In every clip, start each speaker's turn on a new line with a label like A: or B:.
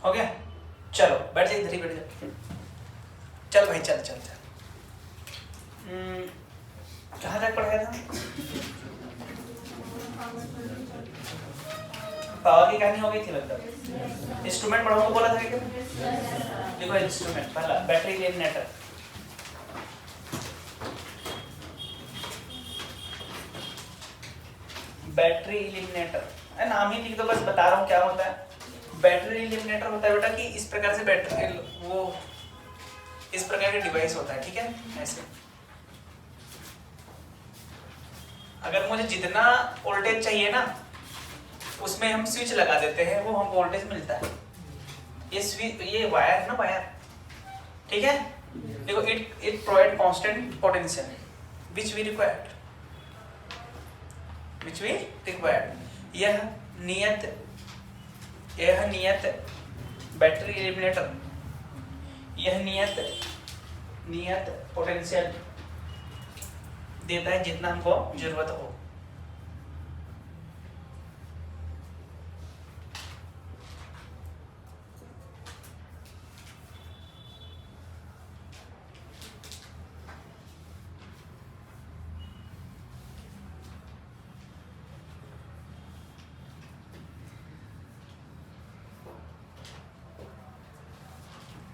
A: हो गया? चलो बैठ जाइए, इधर ही बैठ जाओ। चल भाई चल चल चल। कहाँ तक पढ़ाया था? पावर की कहानी हो गई थी मतलब। इंस्ट्रूमेंट पढ़ाऊंगा बोला था क्या? देखो इंस्ट्रूमेंट पहला बैटरी इल्यूमिनेटर। बैटरी इल्यूमिनेटर नाम ही लिख दो, बस बता रहा हूँ क्या होता है। बैटरी इल्यूमिनेटर होता है बेटा कि इस प्रकार से बैटरी वो इस प्रकार का डिवाइस होता है, ठीक है? ऐसे अगर मुझे जितना वोल्टेज चाहिए ना उसमें हम स्विच लगा देते हैं, वो हम वोल्टेज मिलता है। ये स्विच, ये वायर है ना, वायर, ठीक है? देखो it provide constant potential which we required, यह नियत बैटरी इल्यूमिनेटर, यह नियत पोटेंशियल देता है जितना हमको जरूरत हो।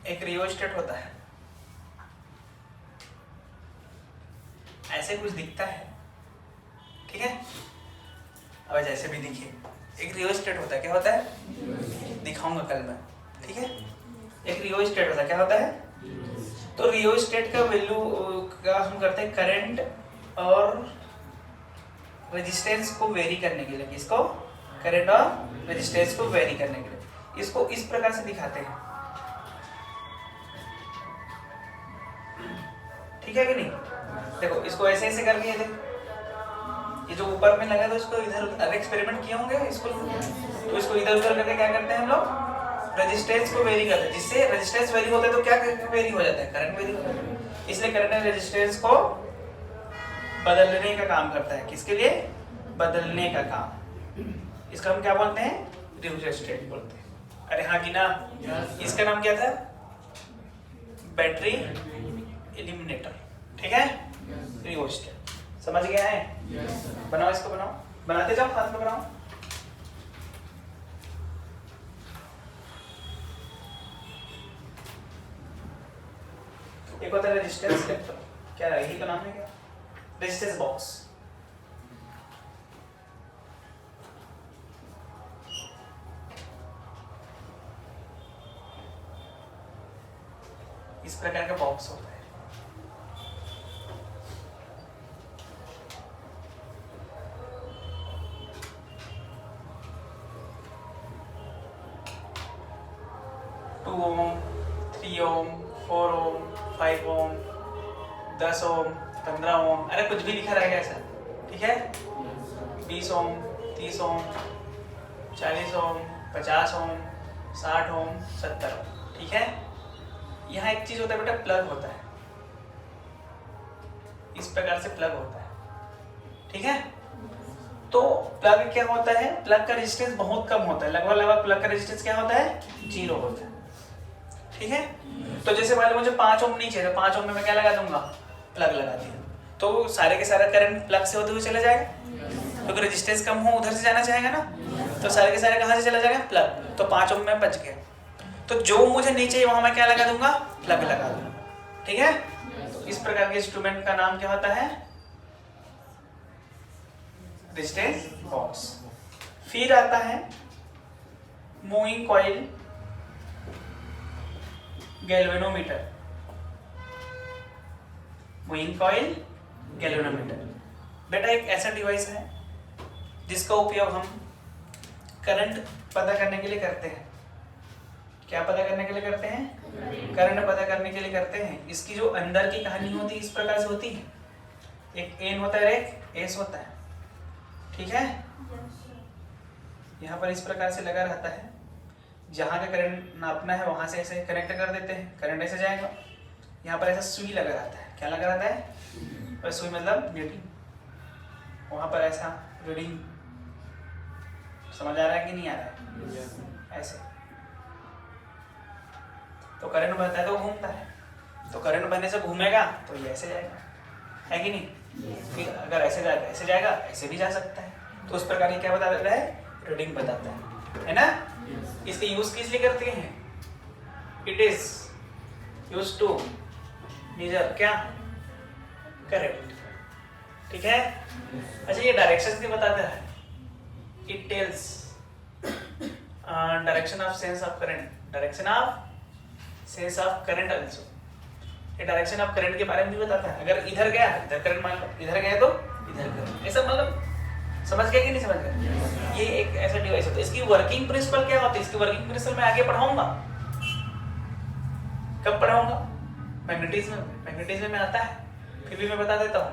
A: एक रियोस्टेट होता है, ऐसे कुछ दिखता है, ठीक है? अब जैसे भी दिखे, एक रियोस्टेट होता है। क्या होता है? दिखाऊंगा कल मैं, ठीक है? एक रियोस्टेट होता है। क्या होता है? तो रियोस्टेट का वैल्यू का हम करते हैं करंट और रेजिस्टेंस को वेरी करने के लिए। किसको? करंट और रेजिस्टेंस को वेरी करने के लिए। इसको इस प्रकार से दिखाते हैं, ठीक है कि नहीं? देखो इसको ऐसे ऐसे करके ये जो ऊपर में लगा तो इसको इधर अगर एक्सपेरिमेंट किए होंगे इसको, तो इसको इधर उधर करके क्या करते हैं हम लोग? रेजिस्टेंस को वेरी करते हैं। जिससे रेजिस्टेंस वेरी होता है तो क्या वेरी हो जाता है? करंट वेरी होता है। इसलिए करंट और रेजिस्टेंस को बदलने का काम करता है। किसके लिए? बदलने का काम। इसका हम क्या बोलते हैं? रियोस्टेट बोलते हैं। अरे हाँ कि ना? इसका नाम क्या था? बैटरी इल्यूमिनेटर, ठीक है? रियोस्टेट। समझ गया है? बनाओ, इसको बनाओ, बनाते जाओ, हाथ में बनाओ। एक होता है रेजिस्टेंस कैप्टर, क्या है? यही का नाम है क्या? Resistance box. इस प्रकार का बॉक्स होता है। ओम, 3 ओम, 4 ओम, 5 ओम, 10 ओम, 15 ओम, अरे कुछ भी लिखा रहेगा ऐसा, ठीक है? 20 ओम, 30 ओम, 40 ओम, 50 ओम, 60 ओम, 70 ओम, ठीक है? यहाँ एक चीज होता है बेटा, प्लग होता है। इस प्रकार से प्लग होता है, ठीक है? तो प्लग क्या होता है? प्लग का रेजिस्टेंस बहुत कम होता है, लगभग प्लग का रेजिस्टेंस क्या होता है? 0 होता है, ठीक है? तो जैसे मान लो मुझे 5 ओम नहीं चाहिए, तो 5 ओम में मैं क्या लगा दूंगा? प्लग लगा दिया, तो सारे के सारा करंट प्लग से होते हुए चला जाएगा, क्योंकि तो रेजिस्टेंस कम हो उधर से जाना चाहेगा ना, तो सारे के सारे कहाँ से चला जाएगा? प्लग। तो 5 ओम में बच गया, तो जो मुझे नहीं चाहिए वहां मैं क्या लगा दूंगा? प्लग लगा दूंगा, ठीक है? तो इस प्रकार के इंस्ट्रूमेंट का नाम क्या होता है? Resistance box. फिर आता है moving coil galvanometer. Moving coil galvanometer बेटा एक ऐसा डिवाइस है जिसका उपयोग हम करंट पता करने के लिए करते हैं। क्या पता करने के लिए करते हैं? करंट पता करने के लिए करते हैं। इसकी जो अंदर की कहानी होती है इस प्रकार से होती है, एक एन होता है, एक एस होता है, ठीक है? यहाँ पर इस प्रकार से लगा रहता है, जहाँ का करंट नापना है वहां से ऐसे कनेक्ट कर देते हैं, करंट ऐसे जाएगा। यहाँ पर ऐसा सुई लगा रहता है, क्या लगा रहता है? और सुई मतलब रीडिंग, वहां पर ऐसा रीडिंग। समझ आ रहा है कि नहीं आ रहा है? ऐसे तो करंट बहता है तो घूमता है, तो करंट बहने से घूमेगा तो ये ऐसे जाएगा, है कि नहीं? फिर अगर ऐसे जाएगा ऐसे जाएगा, ऐसे भी जा सकता है। तो उस प्रकार ये क्या बता देता है? रीडिंग बताता है ना? इसके यूज किस लिए करते हैं? It is use to measure क्या? करंट। ठीक है। अच्छा ये डायरेक्शन भी बताता है। It tells direction of sense of current, direction of sense of current also. ये डायरेक्शन ऑफ करंट के बारे में भी बताता है। अगर इधर गया इधर करंट मान लो, इधर गया तो इधर करंट, ऐसा मतलब समझ गए कि नहीं समझ गए? ये एक ऐसा डिवाइस होता है। इसकी वर्किंग प्रिंसिपल क्या होती है? इसकी वर्किंग प्रिंसिपल मैं आगे पढ़ाऊंगा। कब पढ़ाऊंगा? मैग्नेटिज्म में आता है, फिर भी मैं बता देता हूँ।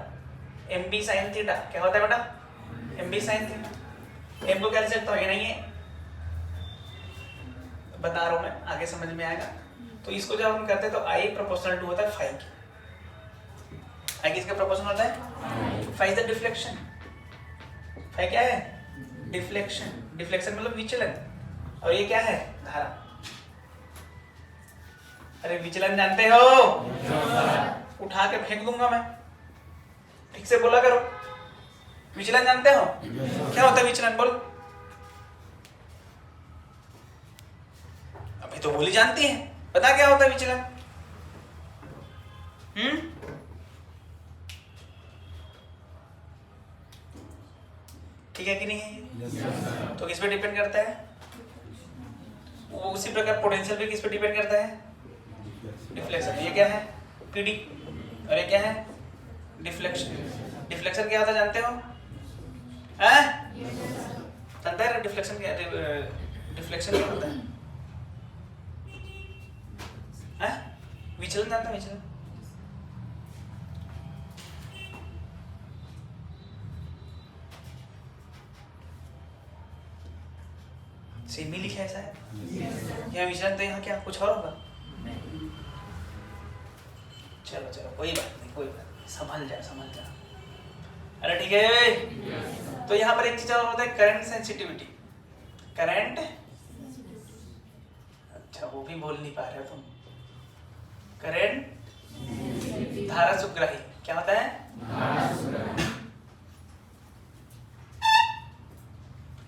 A: एम बी साइन थीटा क्या होता है बेटा? M B sine theta. M को क्या लिख सकता हूँ? ये नहीं है, बता रहा हूँ मैं, आगे समझ में आएगा। तो इसको जब हम करते हैं तो आई प्रोपोर्शनल टू होता है फाई की। आई किसका प्रोपोर्शनल होता है? Phi is the deflection. Phi क्या है? डिफ्लेक्शन। डिफ्लेक्शन मतलब विचलन, और ये क्या है? धारा। अरे विचलन जानते हो? उठा के फेंक दूंगा मैं, ठीक से बोला करो। विचलन जानते हो? क्या होता है विचलन? बोल। अभी तो बोली जानती है, पता क्या होता है विचलन? ठीक है कि नहीं है? तो किस पे डिपेंड करता है? वो उसी प्रकार पोटेंशियल भी किस पे डिपेंड करता है? डिफ्लेक्शन। ये क्या है? पीडी। और ये क्या है? डिफ्लेक्शन। डिफ्लेक्शन क्या होता है जानते हो? जानते हैं डिफ्लेक्शन क्या? डिफ्लेक्शन क्या होता है? विचलन जानते हैं? विचलन सेम ही लिखा है ऐसा है। यहाँ विचलन तो यहाँ क्या कुछ और होगा? चलो चलो कोई बात नहीं, कोई बात नहीं, समझ जा। अरे ठीक है। तो यहाँ पर एक चीज और होता है, करंट सेंसिटिविटी। करंट, अच्छा वो भी बोल नहीं पा रहे हो तुम। करंट धारा सुग्राही क्या होता है?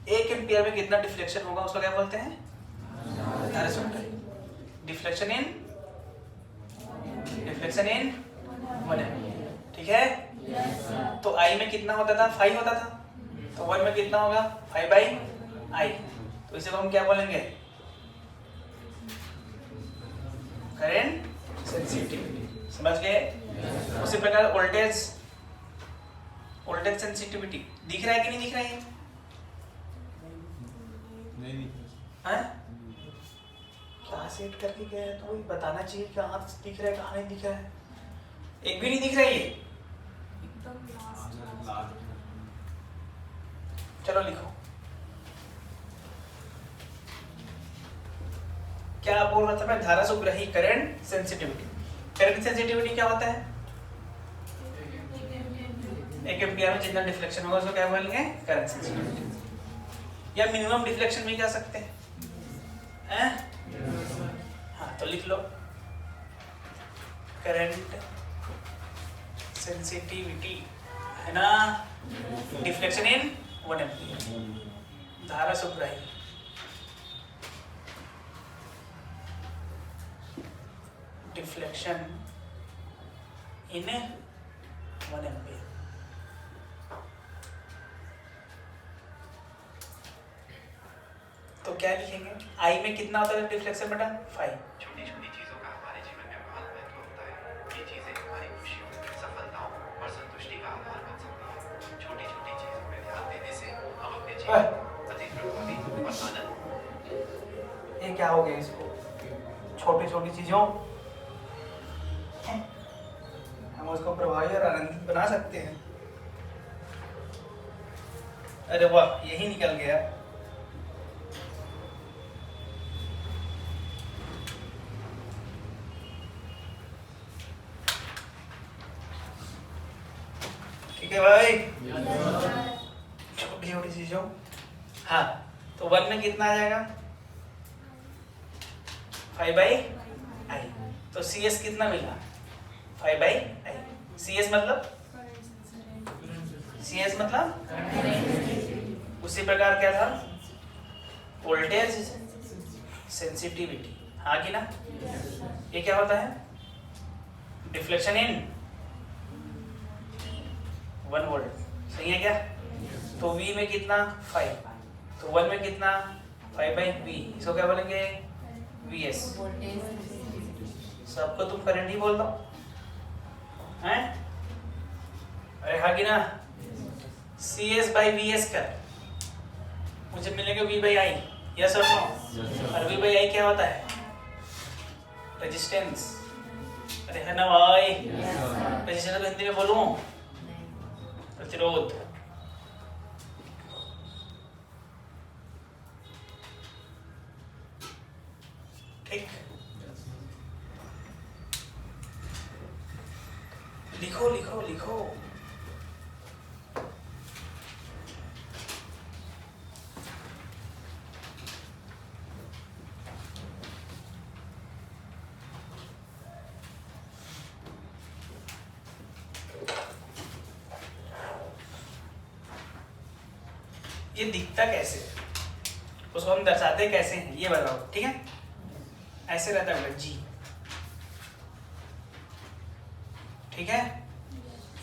A: एक एम्पियर में कितना डिफ्लेक्शन होगा उसको क्या बोलते हैं? धारा सुग्राही। Deflection in 1 ampere. ठीक है। तो आई में कितना होता था? 5 होता था। तो 1 में कितना होगा? 5/I। तो इसे हम क्या बोलेंगे? Current sensitivity. समझ गए? उसी प्रकार वोल्टेज सेंसिटिविटी दिख रहा है कि नहीं दिख रहा है? नहीं। क्या सेट करके गया है तो बताना चाहिए कहाँ दिख रहा है कहाँ नहीं दिख रहा है। एक भी नहीं दिख रहा है ये। चलो लिखो क्या बोल रहा था मैं? धारा सुग्राही, करंट सेंसिटिविटी। करंट सेंसिटिविटी क्या होता है? 1 एम्पियर में जितना डिफ्लेक्शन होगा उसको क्या बोलेंगे? Current sensitivity. या मिनिमम डिफ्लेक्शन भी कह सकते हैं। हाँ तो लिख लो करंट सेंसिटिविटी है ना। Deflection in 1 ampere. धारा सुग्राही डिफ्लेक्शन इन 1 एम्पियर। तो क्या लिखेंगे? आई में कितना होता है डिफ्लेक्शन बेटा? 5।
B: छोटी छोटी चीजों का हमारे जीवन में बहुत महत्व होता है। ये चीजें हमारी खुशियों, सफलताओं और संतुष्टि का आधार बन सकती हैं। छोटी छोटी चीजों में ध्यान देने से हम अपने जीवन को अधिक प्रभावी और आनंद।
A: ये क्या हो गया इसको? छोटी छोटी चीजों हम उसको प्रभावी और आनंदित बना सकते हैं। अरे वाह, यही निकल गया। ठीक है भाई। छोटी छोटी चीजों। हाँ तो 1 में कितना आ जाएगा? 5/I। तो सी एस कितना मिला 5/I। सी एस मतलब उसी प्रकार क्या था वोल्टेज सेंसिटिविटी, हाँ कि ना। ये क्या होता है डिफ्लेक्शन इन 1 वोल्ट, सही है क्या। तो V में कितना 5, तो 1 में कितना 5/V, इसको क्या बोलेंगे VS। सबको तुम करंट ही बोल दो हैं, अरे हाँ कि ना। CS/VS कर मुझे मिलेगा V/I, यस और नो। और V/I क्या होता है रेजिस्टेंस, अरे है ना भाई। रेजिस्टेंस को हिंदी में बोलूं प्रतिरोध। ठीक, लिखो लिखो लिखो। ये दिखता कैसे है, उसको हम दर्शाते कैसे हैं ये बताओ, ठीक है। ऐसे रहता है जी, ठीक है।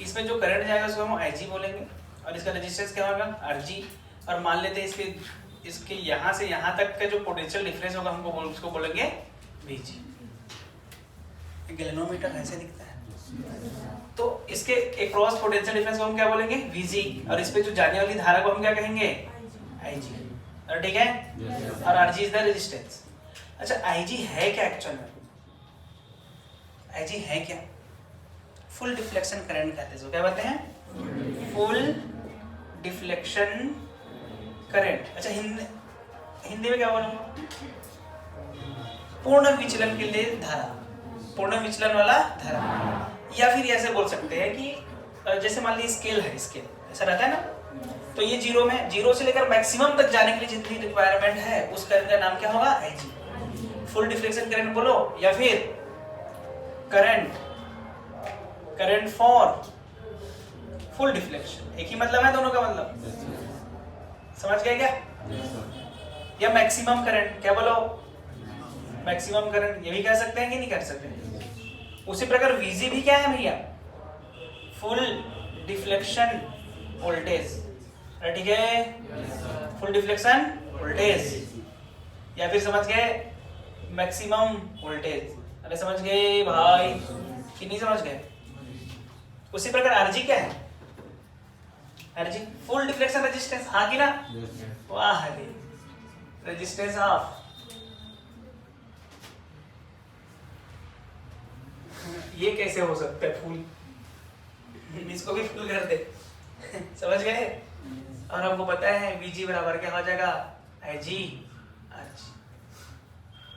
A: इसमें जो करंट जाएगा उसको हम IG बोलेंगे और इसका रेजिस्टेंस क्या होगा RG। और मान लेते हैं इसके यहाँ से यहाँ तक का जो पोटेंशियल डिफरेंस होगा हमको उसको बोलेंगे VG। गैल्वेनोमीटर ऐसे दिखता है, तो इसके एक क्रॉस पोटेंशियल डिफरेंस को हम क्या बोलेंगे VG, और इस पे जो जाने वाली धारा को हम क्या कहेंगे IG, और ठीक है। और RG इज द रेजिस्टेंस। अच्छा IG है क्या एक्चुअल में, IG है क्या, फुल डिफ्लेक्शन करंट कहते हैं। क्या कहते हैं फुल डिफ्लेक्शन करंट। अच्छा हिंदी में क्या बोलूं, पूर्ण विचलन के लिए धारा, पूर्ण विचलन वाला धारा। या फिर ऐसे बोल सकते हैं कि जैसे मान लीजिए स्केल है, स्केल ऐसा रहता है ना, तो ये जीरो से लेकर मैक्सिमम तक जाने के लिए जितनी रिक्वायरमेंट है उस करंट का नाम क्या होगा IG। फुल डिफ्लेक्शन करंट बोलो या फिर करंट फॉर फुल डिफ्लेक्शन, एक ही मतलब है दोनों का मतलब, समझ गए क्या। या मैक्सिमम करंट क्या बोलो, मैक्सिमम करंट ये भी कह सकते हैं कि नहीं कर सकते। उसी प्रकार VG भी क्या है भैया, फुल डिफ्लेक्शन वोल्टेज, ठीक है। फुल डिफ्लेक्शन वोल्टेज, या फिर समझ गए मैक्सिमम वोल्टेज। अरे समझ गए भाई कि नहीं समझ गए। उसी प्रकार RG क्या है, RG फुल डिफ्लेक्शन रेजिस्टेंस, हाँ कि ना। वाह रेजिस्टेंस ऑफ, ये कैसे हो सकता है फुल, इसको भी फुल कर दे समझ गए। और हमको पता है VG बराबर क्या हो जाएगा IG।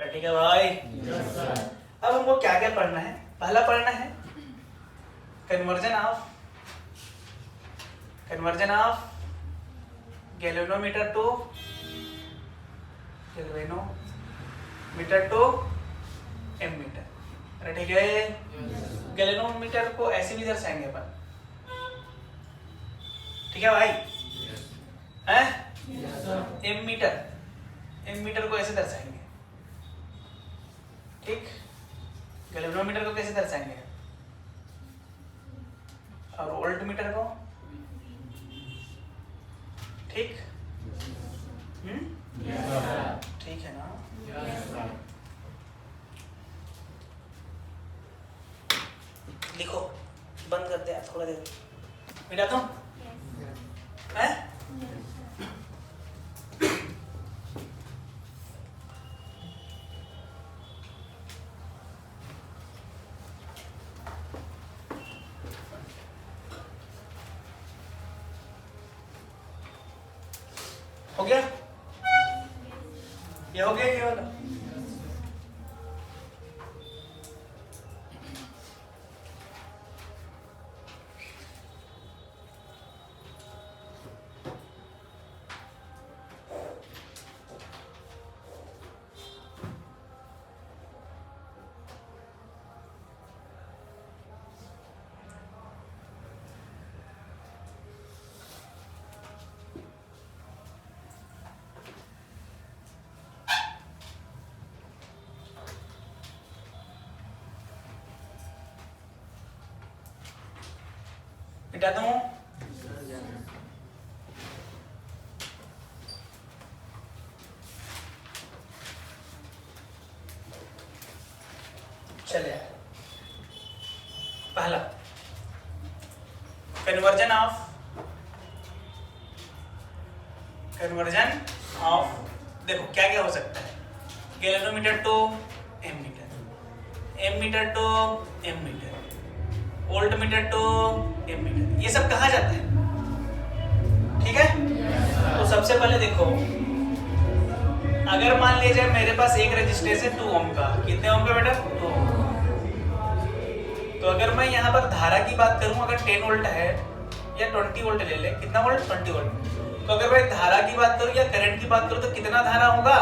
A: ठीक है भाई। अब हमको क्या क्या पढ़ना है, पहला पढ़ना है conversion of galvanometer to ammeter. अरे ठीक है, गैल्वेनोमीटर को ऐसे भी दर्शाएंगे अपन, ठीक है भाई हैं। एमीटर को ऐसे दर्शाएंगे, ठीक। गैल्वेनोमीटर को कैसे दर्शाएंगे, और वोल्टमीटर को, ठीक। ठीक है ना। लिखो, बंद कर दे थोड़ा देर, मिटा दो हैं। हो गया, ये हो गया ये वाला। मिटा दूं? चलिए पहला कन्वर्जन ऑफ देखो क्या क्या हो सकता है, galvanometer to ammeter, ammeter to ammeter, voltmeter to ammeter, ये सब कहा जाता है। ठीक है, तो सबसे पहले देखो, अगर मान लीजिए मेरे पास एक रेजिस्टेंस है 2 ओम का, कितने ओम का बेटा? 2 ओम। तो अगर मैं यहाँ पर धारा की बात करूं, अगर 10 वोल्ट है या 20 वोल्ट ले ले, कितना वोल्ट? 20 वोल्ट। तो अगर मैं धारा की बात करूं या करंट की बात करूं तो कितना धारा होगा?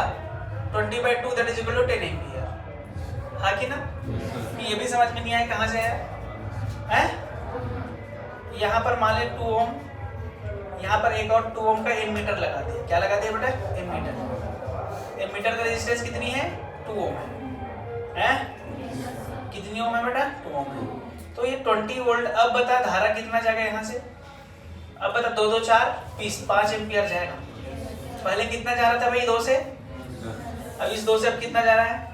A: 20/2 that is equal to 10 ampere. हाँ कि ना? ये भी समझ में नहीं आया कहाँ से है? यहाँ पर मान ले 2 ओम, यहाँ पर एक और 2 ओम का एमीटर लगा दिया। क्या लगा दिया बेटा? एमीटर। एमीटर का रेजिस्टेंस कितनी है? 2 ओम है। कितनी ओम है बेटा? 2 ओम है। तो ये 20 वोल्ट। अब बता धारा कितना जाएगा यहाँ से? अब बता, 2 2 4 5 एम्पियर जाएगा। पहले कितना जा रहा था भाई? 2 से। अब इस 2 से अब कितना जा रहा है?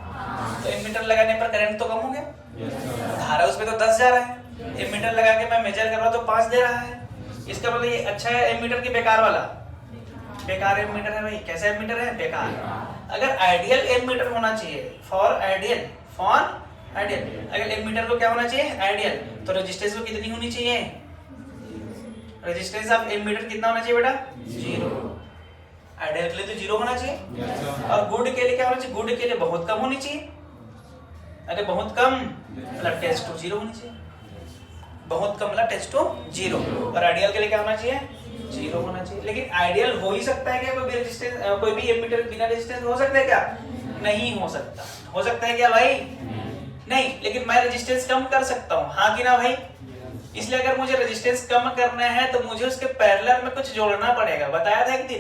A: तो एमीटर लगाने पर करंट तो कम हो गया। धारा उसमें तो 10 जा रहा है, एमीटर लगा के मैं मेजर कर रहा हूँ तो 5 दे रहा है। इसका मतलब ये अच्छा है एमीटर की बेकार वाला? बेकार एमीटर है भाई। कैसा एमीटर है? बेकार। अगर आइडियल एमीटर होना चाहिए, फॉर आइडियल, अगर एमीटर को क्या होना चाहिए? आइडियल, तो रेजिस्टेंस को कितनी होनी चाहिए? रेजिस्टेंस ऑफ एमीटर कितना होना चाहिए बेटा? 0। आइडियल के लिए तो 0 होना चाहिए। और गुड के लिए क्या होना चाहिए? गुड के लिए बहुत कम होनी चाहिए। अरे बहुत कम मतलब टेस्ट टू 0 होनी चाहिए। बहुत कम मतलब टेस्ट टू 0। और आइडियल के लिए क्या होना चाहिए? 0 होना चाहिए। लेकिन आइडियल हो ही सकता है क्या? कोई भी रेजिस्टेंस, कोई भी एमीटर बिना रेजिस्टेंस हो सकता है क्या? नहीं हो सकता। हो सकता है क्या भाई? नहीं। लेकिन मैं रेजिस्टेंस कम कर सकता हूँ। हाँ कि ना भाई? इसलिए अगर मुझे रेजिस्टेंस कम करना है तो मुझे उसके पैरेलल में कुछ जोड़ना पड़ेगा। बताया था एक दिन,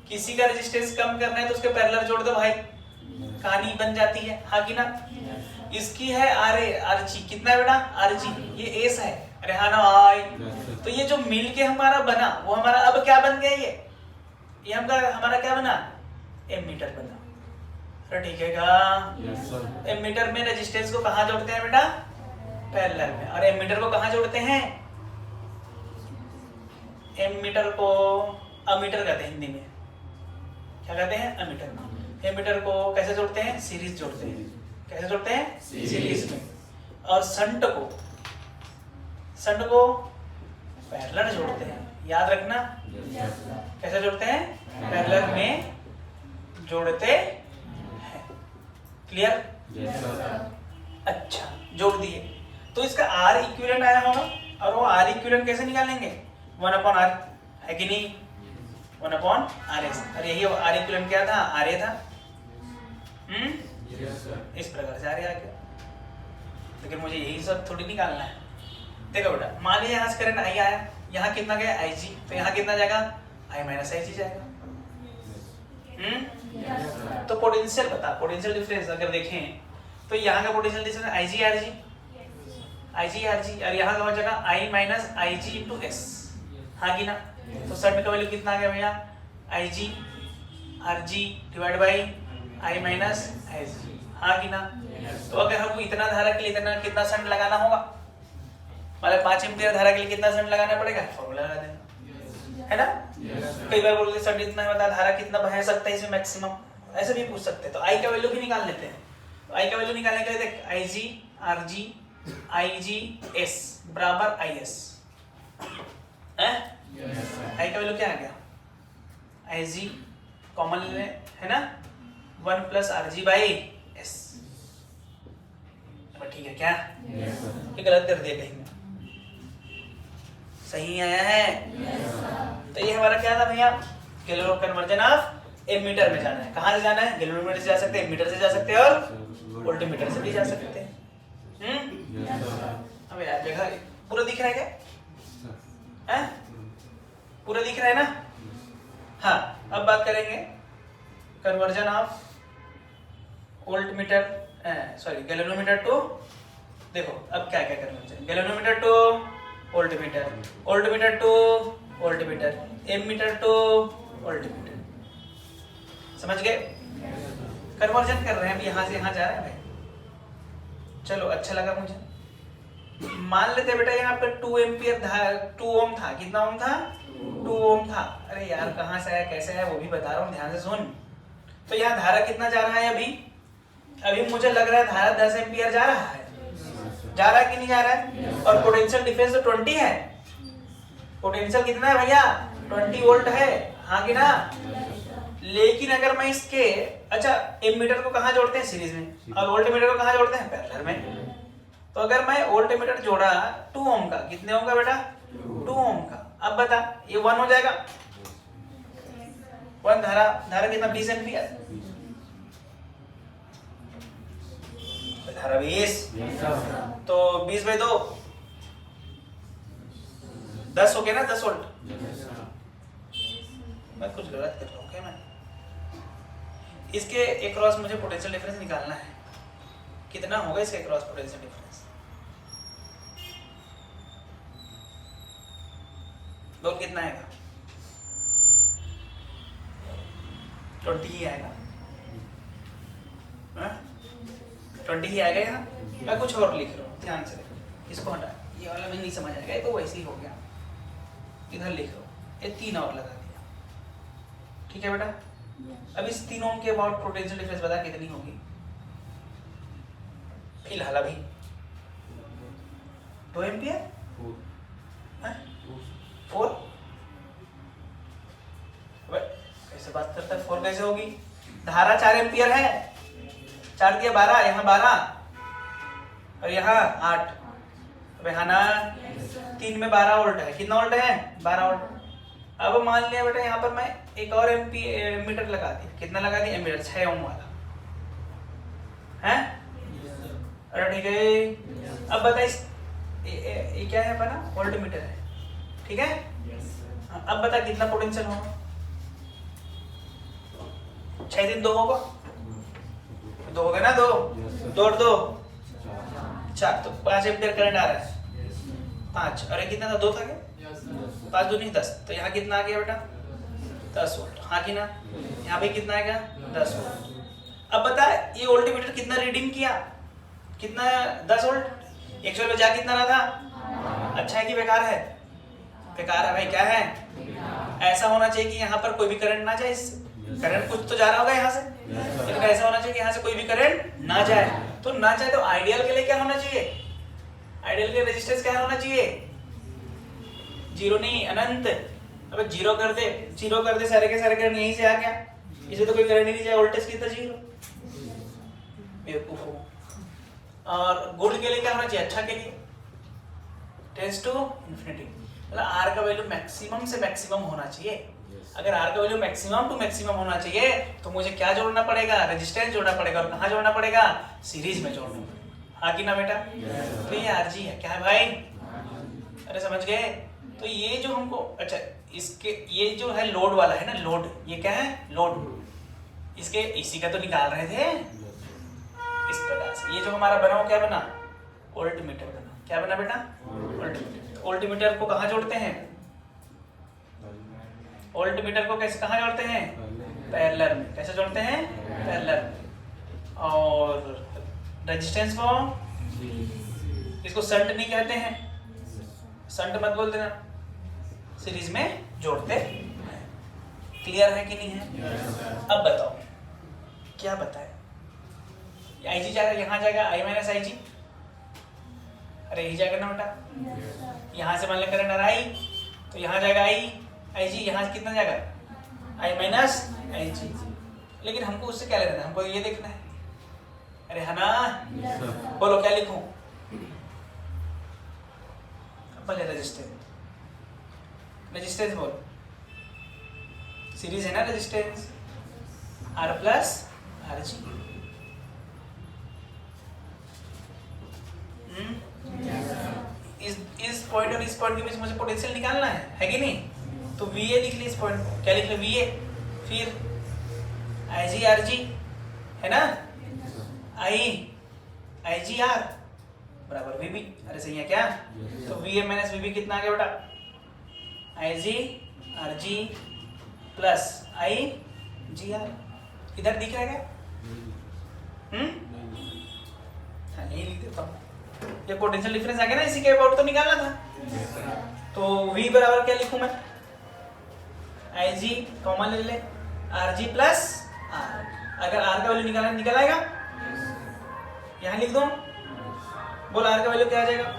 A: किसी का रेजिस्टेंस कम करना है तो उसके पैरेलल जोड़ दो भाई, कहानी बन जाती है। हाँ कि ना? इसकी है RG, कितना है बेटा? RG। ये एस है। अरे हाँ ना भाई? तो ये जो मिल के हमारा बना वो हमारा अब क्या बन गया? ये हमारा क्या बना? एमीटर बना। ठीक है क्या? एमीटर में रेजिस्टेंस को कहाँ जोड़ते हैं बेटा? पैरेलल में। और एमीटर को कहाँ जोड़ते हैं? एमीटर को अमीटर कहते हैं हिंदी में। क्या कहते हैं? अमीटर। एमीटर को कैसे जोड़ते हैं? सीरीज जोड़ते हैं। कैसे जोड़ते हैं? सीरीज में। और शंट को पैरेलल जोड़ते हैं। याद रखना। कैसे जोड़ते हैं? पैरेलल में जोड़ते हैं। क्लियर? अच्छा, जोड़ दिए तो इसका R इक्विवेलेंट आया होगा। और वो R इक्विवेलेंट कैसे निकालेंगे? 1/R है कि नहीं? 1/RS। और यही R इक्विवेलेंट क्या था? RA था। इस प्रकार से RA आ गया। लेकिन मुझे यही सब थोड़ी निकालना है। देखो बेटा, मान लीजिए यहाँ से करंट I आया, यहाँ कितना गया? IG। तो यहाँ कितना जाएगा? I - IG जाएगा। तो पोटेंशियल बता, पोटेंशियल डिफरेंस अगर देखें तो यहाँ का पोटेंशियल डिफरेंस IG RG, और यहाँ का हो जाएगा I - IG × S। हाँ कि ना? तो शंट का वैल्यू कितना आ गया भैया? IG RG / I - IG। हाँ कि ना? तो अगर हमको इतना धारा के लिए इतना कितना शंट लगाना होगा, मतलब 5 एम्पीयर धारा के लिए कितना शंट लगाना पड़ेगा? फॉर्मूला लगा देना है ना। कई बार बोलते शंट इतना बता, धारा कितना बह सकता है इसमें मैक्सिमम, ऐसे भी पूछ सकते हैं। तो I का वैल्यू भी निकाल लेते हैं। तो I का वैल्यू निकालने के लिए देख, IG RG IG S बराबर IS है। I का वैल्यू क्या आ गया? IG कॉमन ले है ना, 1 + RG/S। ठीक है क्या? ये गलत कर दिया कहीं में, सही आया है? तो ये हमारा क्या था भैया? गैल्वेनो कन्वर्जन ऑफ एमीटर में जाना है। कहाँ से जाना है? गैल्वेनोमीटर से जा सकते हैं, एमीटर से जा सकते हैं और वोल्टमीटर से भी जा सकते हैं। अब यार जगह पूरा दिख रहा है क्या? हैं? पूरा दिख रहा है ना? हाँ, अब बात करेंगे कन्वर्जन ऑफ गैल्वेनोमीटर टू। देखो अब क्या क्या करना चाहिए। Galvanometer to volt meter to volt meter, ammeter to volt meter. समझ गए? कन्वर्जन कर रहे हैं, अब यहाँ से यहाँ जा रहे हैं भाई। चलो अच्छा लगा मुझे। मान लेते बेटा यहाँ पर 2 एम्पियर था, 2 ओम था। कितना ओम था? 2 ओम था। अरे यार कहाँ से आया कैसे आया वो भी बता रहा हूँ, ध्यान से सुन। तो यहाँ धारा कितना जा रहा है अभी मुझे लग रहा है धारा 10 एम्पियर जा रहा है। जा रहा है कि नहीं जा रहा है? और पोटेंशियल डिफरेंस तो 20 है। पोटेंशियल कितना है भैया? 20 वोल्ट है, हाँ कि ना? लेकिन अगर मैं इसके अच्छा एमीटर को कहाँ जोड़ते हैं? सीरीज में। और वोल्ट मीटर को कहाँ जोड़ते हैं? पैरेलल में। तो अगर मैं वोल्ट मीटर जोड़ा 2 ओम का, कितने ओम का बेटा? 2 ओम का। अब बता ये 1 हो जाएगा। 1 धारा कितना? 20 एम्पियर। धारा 20 तो 20/2 10 हो गया ना, 10 वोल्ट। मैं कुछ गलत कर रहा हूँ क्या? मैं इसके अक्रॉस मुझे पोटेंशियल डिफरेंस निकालना है। कितना होगा इसके अक्रॉस पोटेंशियल डिफरेंस? बोल कितना आएगा? 20 ही आएगा। 20 ही आएगा यहाँ। मैं कुछ और लिख रहा हूँ, ध्यान से देखो। इसको हटा, ये वाला भी नहीं समझ आएगा, ये तो वैसे ही हो गया। इधर लिख रहा हूँ, ये 3 और लगा दिया। ठीक है बेटा? अब इस 3 ओम के अबाउट पोटेंशियल डिफरेंस बता कितनी होगी फिलहाल अभी? 2 एम्पियर 4। कैसे बात करता है? 4 कैसे होगी? धारा 4 एम्पियर है। 4 दिया 12, यहाँ 12 और यहाँ 8। अब यहाँ ना 3 में 12 वोल्ट है। कितना वोल्ट है? 12 वोल्ट। अब मान लिया बेटा यहाँ पर मैं एक और एमीटर लगा दिया। कितना लगा दिया? एमीटर 6 ओम वाला है। अरे ठीक है। अब बता इस ये क्या है अपना? वोल्ट मीटर है। ठीक है? अब बता कितना पोटेंशियल होगा? 6 दिन 2 होगा, 2 हो गया ना? 2 और 2 4, तो 5 एम्पियर करंट आ रहा है। 5, अरे कितना था? 2 था क्या? 5 2 नहीं 10। तो यहाँ कितना आ गया बेटा? 10 वोल्ट, हाँ कि ना? यहाँ पे कितना आएगा? 10 वोल्ट। अब बता ये वोल्ट मीटर कितना रीडिंग किया? कितना? 10 वोल्ट। एक्चुअल में जा कितना रहा था? अच्छा है कि बेकार है? बेकार है भाई। क्या है? ऐसा होना चाहिए कि यहाँ पर कोई भी करंट ना जाए। करंट कुछ तो जा रहा होगा यहाँ से, लेकिन ऐसा होना चाहिए कि यहाँ से कोई भी करंट ना जाए। तो ना जाए तो आइडियल के लिए क्या होना चाहिए? आइडियल के लिए रेजिस्टेंस क्या होना चाहिए? 0 नहीं, अनंत। अब 0 कर दे सारे के सारे करंट यहीं से आ गया। इसे तो कोई करंट ही नहीं जाए। वोल्टेज कितना? 0। बेवकूफ हो। और गुड के लिए क्या होना चाहिए? अच्छा के लिए टेंड्स टू इंफिनिटी। मतलब आर का वैल्यू मैक्सिमम से मैक्सिमम होना चाहिए। अगर आर का वैल्यू मैक्सिमम टू मैक्सिमम होना चाहिए तो मुझे क्या जोड़ना पड़ेगा? रेजिस्टेंस जोड़ना पड़ेगा। और कहाँ जोड़ना पड़ेगा? सीरीज में जोड़ना पड़ेगा, हाँ कि ना बेटा? तो ये आरजी है। क्या है भाई? अरे समझ गए? तो ये जो हमको अच्छा इसके ये जो है लोड वाला है ना, लोड, ये क्या है? लोड। इसके इसी का तो निकाल रहे थे इस प्रकार से। ये जो हमारा बना वो क्या बना? वोल्ट मीटर बना। क्या बना बेटा? Volt meter. वोल्ट मीटर को कहाँ जोड़ते हैं? वोल्ट मीटर को कैसे कहाँ जोड़ते हैं? पैरेलल में। कैसे जोड़ते हैं? पैरेलल में। और रेजिस्टेंस को इसको शंट नहीं कहते हैं, शंट मत बोल देना, सीरीज में जोड़ते हैं। क्लियर है कि नहीं है? अब बताओ क्या बताए? आई जी जाएगा, यहाँ जाएगा आई माइनस आई जी। अरे यही जाएगा ना बेटा? यहाँ से मान लें करंट आ रहा आई, तो यहाँ जाएगा आई जी। यहाँ से कितना जाएगा? आई माइनस आई जी। लेकिन हमको उससे क्या लेना है? हमको ये देखना है। अरे है ना? बोलो क्या लिखूं? पहले रेजिस्टेंस बोल। सीरीज है ना resistance, R plus R G. इस पॉइंट और इस पॉइंट के बीच मुझे पोटेंशियल निकालना है कि नहीं? तो वी ए लिख ली इस पॉइंट को। क्या लिख लो? V A. फिर आई जी आर जी है ना? आई जी आर बराबर वीबी। अरे सही है क्या? तो वीएम माइनस वीबी कितना आ गया बेटा? IG RG plus I G R. इधर दिख रहा है क्या? हाँ यही लिख देता हूँ। ये पोटेंशियल डिफरेंस आ गया ना, इसी के अबाउट तो निकालना था। तो V बराबर क्या लिखूं मैं? IG कॉमन ले ले, RG प्लस R। अगर R का वैल्यू निकालना निकल आएगा? यहाँ लिख दो। बोल R का वैल्यू क्या आ जाएगा?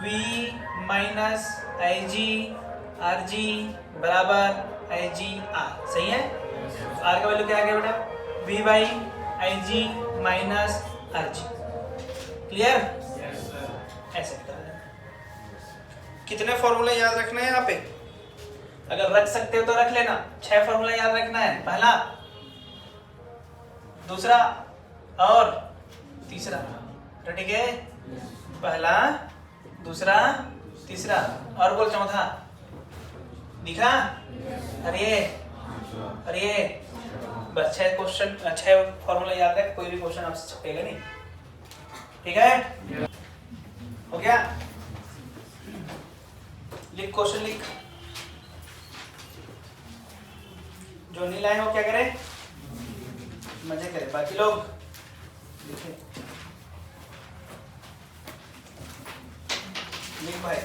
A: V माइनस IG RG बराबर IG R। सही है? R का वैल्यू क्या आ गया बेटा? V by IG minus RG। Clear? ऐसे कितने फॉर्मूले याद रखने हैं यहाँ पे? अगर रख सकते हो तो रख लेना। 6 फॉर्मूला याद रखना है, पहला, दूसरा और तीसरा। ठीक है? पहला, दूसरा, तीसरा और बोल चौथा। दिखा? अरे बस 6 क्वेश्चन, 6 फॉर्मूला याद रख, कोई भी क्वेश्चन आपसे छपेगा नहीं। ठीक है? हो गया? लिख क्वेश्चन लिख। जो नहीं लाए हो क्या करें? मजे करें। बाकी लोग लिखे। लिख भाई।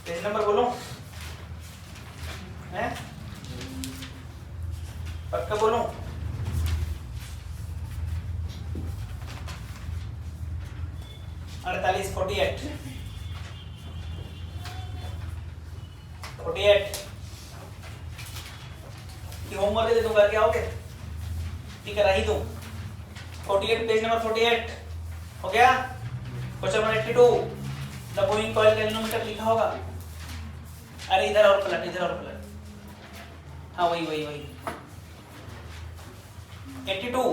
A: पेज नंबर बोलो है? पक्का बोलो। अड़तालीस 48 की होमवर्क दे दूं, करके आओगे? ठीक करा ही दूं। 48 पेज नंबर 48 हो गया। Question number 82 the Boeing coil कैलोमीटर लिखा होगा। अरे इधर और पलट, इधर और पलट। हाँ वही 82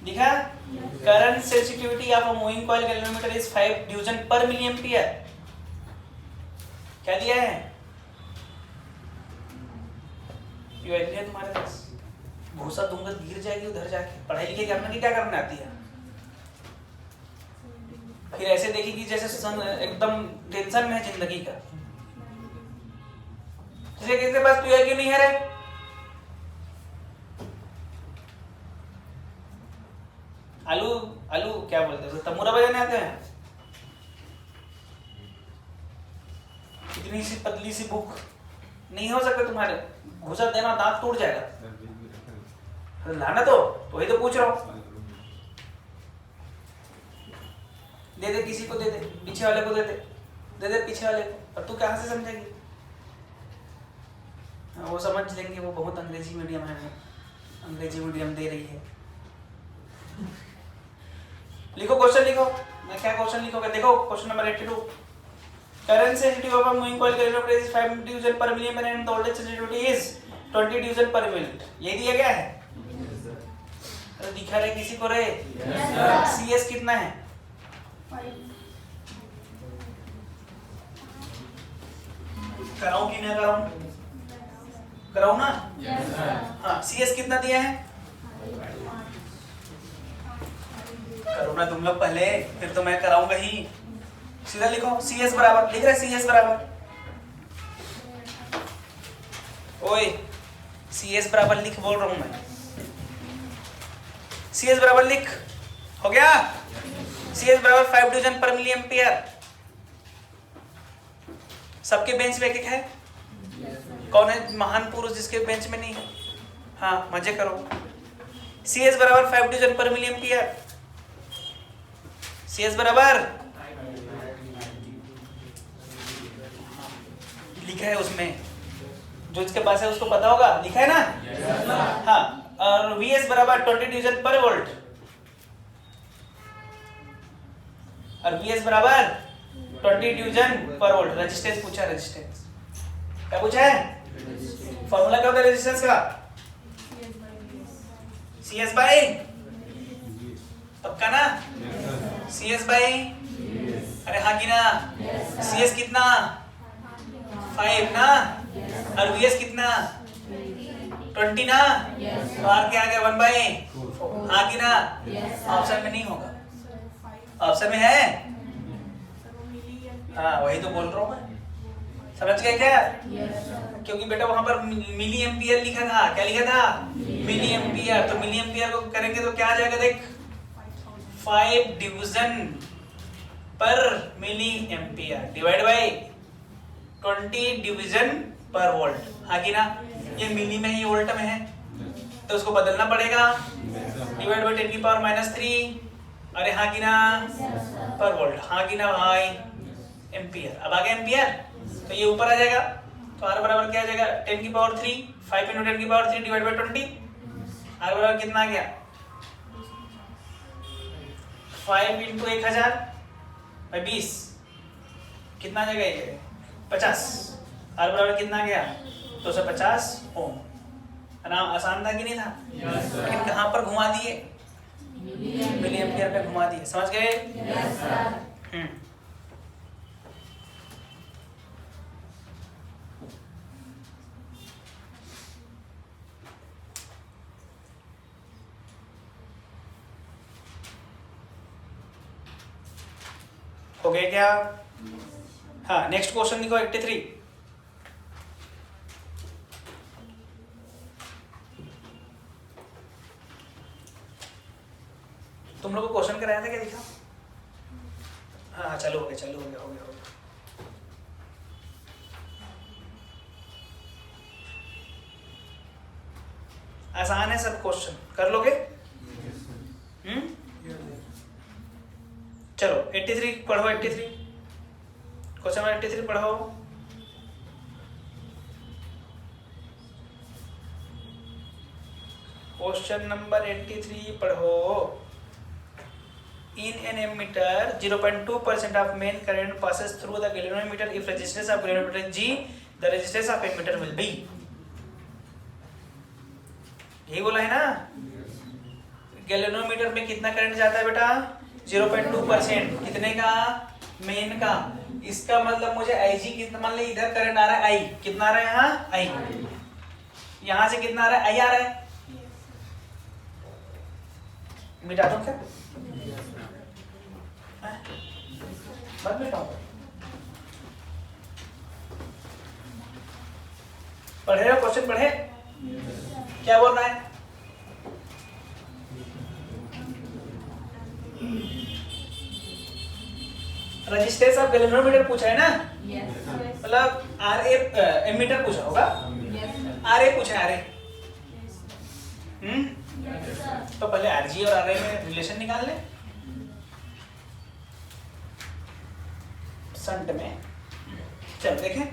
A: दिखा? Current sensitivity of a moving coil galvanometer is 5 division per milli ampere. क्या दिया है? यूएलटी है तुम्हारे पास। भूसा दूंगा गिर जाएगी उधर जाके। पढ़ाई लिखाई करने की क्या करने आती है? फिर ऐसे देखेगी जैसे एकदम टेंशन में है जिंदगी का। किसके पास तू है क्यों नहीं है रे? आलू क्या बोलते हैं? तमूरा बजाने आते हैं? इतनी सी पतली सी बुक नहीं हो सकता तुम्हारे। घुसा देना दांत टूट जाएगा। लाना तो वही तो पूछ रहा हूं। दे दे किसी को, दे दे पीछे वाले को, दे दे पीछे वाले को। और तू कहां से समझेगी? वो समझ लेंगे, वो बहुत अंग्रेजी मीडियम है, अंग्रेजी मीडियम दे रही है। लिखो क्वेश्चन लिखो। मैं क्या क्वेश्चन लिखोगे? देखो question number 82 current sensitivity of a moving coil galvanometer is 5 division per milli ampere and the voltage sensitivity is 20 division per minute. ये दिया गया है? तो दिखा रहे किसी को रे? सीएस कितना है? कराऊं कि ना कराऊं? कराऊं ना? हाँ सीएस कितना दिया है? करो ना तुम लोग पहले, फिर तो मैं कराऊंगा ही। सीधा लिखो CS बराबर, लिख रहे CS बराबर। ओए CS बराबर लिख बोल रहा हूं मैं। CS बराबर लिख। हो गया? CS बराबर 5 ड्यूजन पर मिली एम्पियर। सबके बेंच में एक है? कौन है महान पुरुष जिसके बेंच में नहीं है? हाँ मजे करो। CS बराबर 5 division per milli ampere. CS बराबर लिखा है उसमें, जो इसके पास है उसको पता होगा, लिखा है ना? हाँ। और VS बराबर 20 ड्यूजन पर वोल्ट। और VS बराबर 20 ड्यूजन पर वोल्ट। रेजिस्टेंस पूछा, रेजिस्टेंस क्या पूछा है? फॉर्मूला क्या होता है रेजिस्टेंस का? CS बाई, पक्का ना? CS बाई, अरे हाँ कि ना, CS कितना 5 ना, और VS कितना 20 ना, तो R क्या आ गया 1 बाई, हाँ कि ना, ऑप्शन में नहीं होगा, ऑप्शन में है, हाँ वही तो बोल रहा हूँ मैं, समझ गए क्या? क्योंकि बेटा वहां पर मिली एम्पियर लिखा था, क्या लिखा था? मिली एम्पियर, तो मिली एम्पियर को करेंगे तो क्या आ जाएगा देख, 5 डिवीजन पर milli ampere divide by 20 division पर वोल्ट, हाँ कि ना, ये मिली में ही वोल्ट में है, तो उसको बदलना पड़ेगा, डिवाइड बाय 10 की पावर -3, अरे हाँ कि ना, पर वोल्ट, हाँ कि ना भाई, एम्पियर, अब आ गया एम्पियर, तो ये ऊपर आ जाएगा, तो R बराबर क्या आ जाएगा, 10 की पावर 3, 5 × 10 की पावर 3 डिवाइड बाय 20, R बराबर कितना आ गया, 5 × 1000 बाय 20, कितना आ जाएगा ये 50, R बराबर कितना आ गया 250 ओम, नाम आसान था कि नहीं था? लेकिन कहाँ पर घुमा दिए, मिली एम्पियर पे घुमा दिए, समझ गए? हो गया क्या? हाँ, नेक्स्ट क्वेश्चन लिखो 83। तुम लोग को क्वेश्चन कराया था क्या, दिखा? हाँ चलो हो गया, हो गया। आसान है सब क्वेश्चन, कर लोगे? चलो 83 पढ़ो, 83 क्वेश्चन नंबर 83 पढ़ो। क्वेश्चन नंबर 83 पढ़ो। In an ammeter, 0.2% of main current passes through the galvanometer. If resistance of galvanometer is G, the resistance of ammeter will be. यही बोला है ना? गैल्वेनोमीटर में कितना करंट जाता है बेटा? 0.2%। कितने का? मेन का। इसका मतलब मुझे IG कितना, मान ली इधर करंट आ रहा है I, कितना आ रहा है यहाँ? I। यहाँ से कितना आ रहा है? I आ रहा है। मिटा दो क्या? मत मिटाओ। पढ़े हो क्वेश्चन, पढ़े? क्या बोल रहा है? रेजिस्टेंस ऑफ गैल्वेनोमीटर पूछा है ना? मतलब RA एमीटर पूछा होगा। RA पूछा है, RA। तो पहले RG और RA में रिलेशन निकाल ले। संट में चल देखें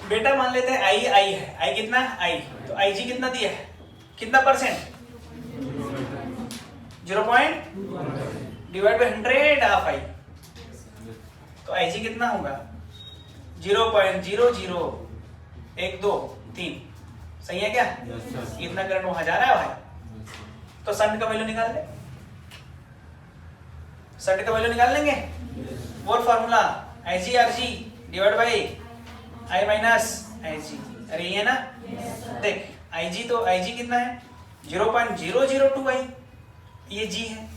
A: बेटा, मान लेते हैं I है, I कितना? I, तो IG कितना दिया है? कितना percent? 0.2 divide by 100 of I, तो IG कितना होगा? 0.0012 सही है क्या? कितना करंट वहां जा रहा है भाई? तो संट का वैल्यू निकाल ले। संट का वैल्यू निकाल लेंगे। वो formula IG RG divide by I minus IG, अरे ये ना? देख IG, तो IG कितना है? 0.002 I, ये G है,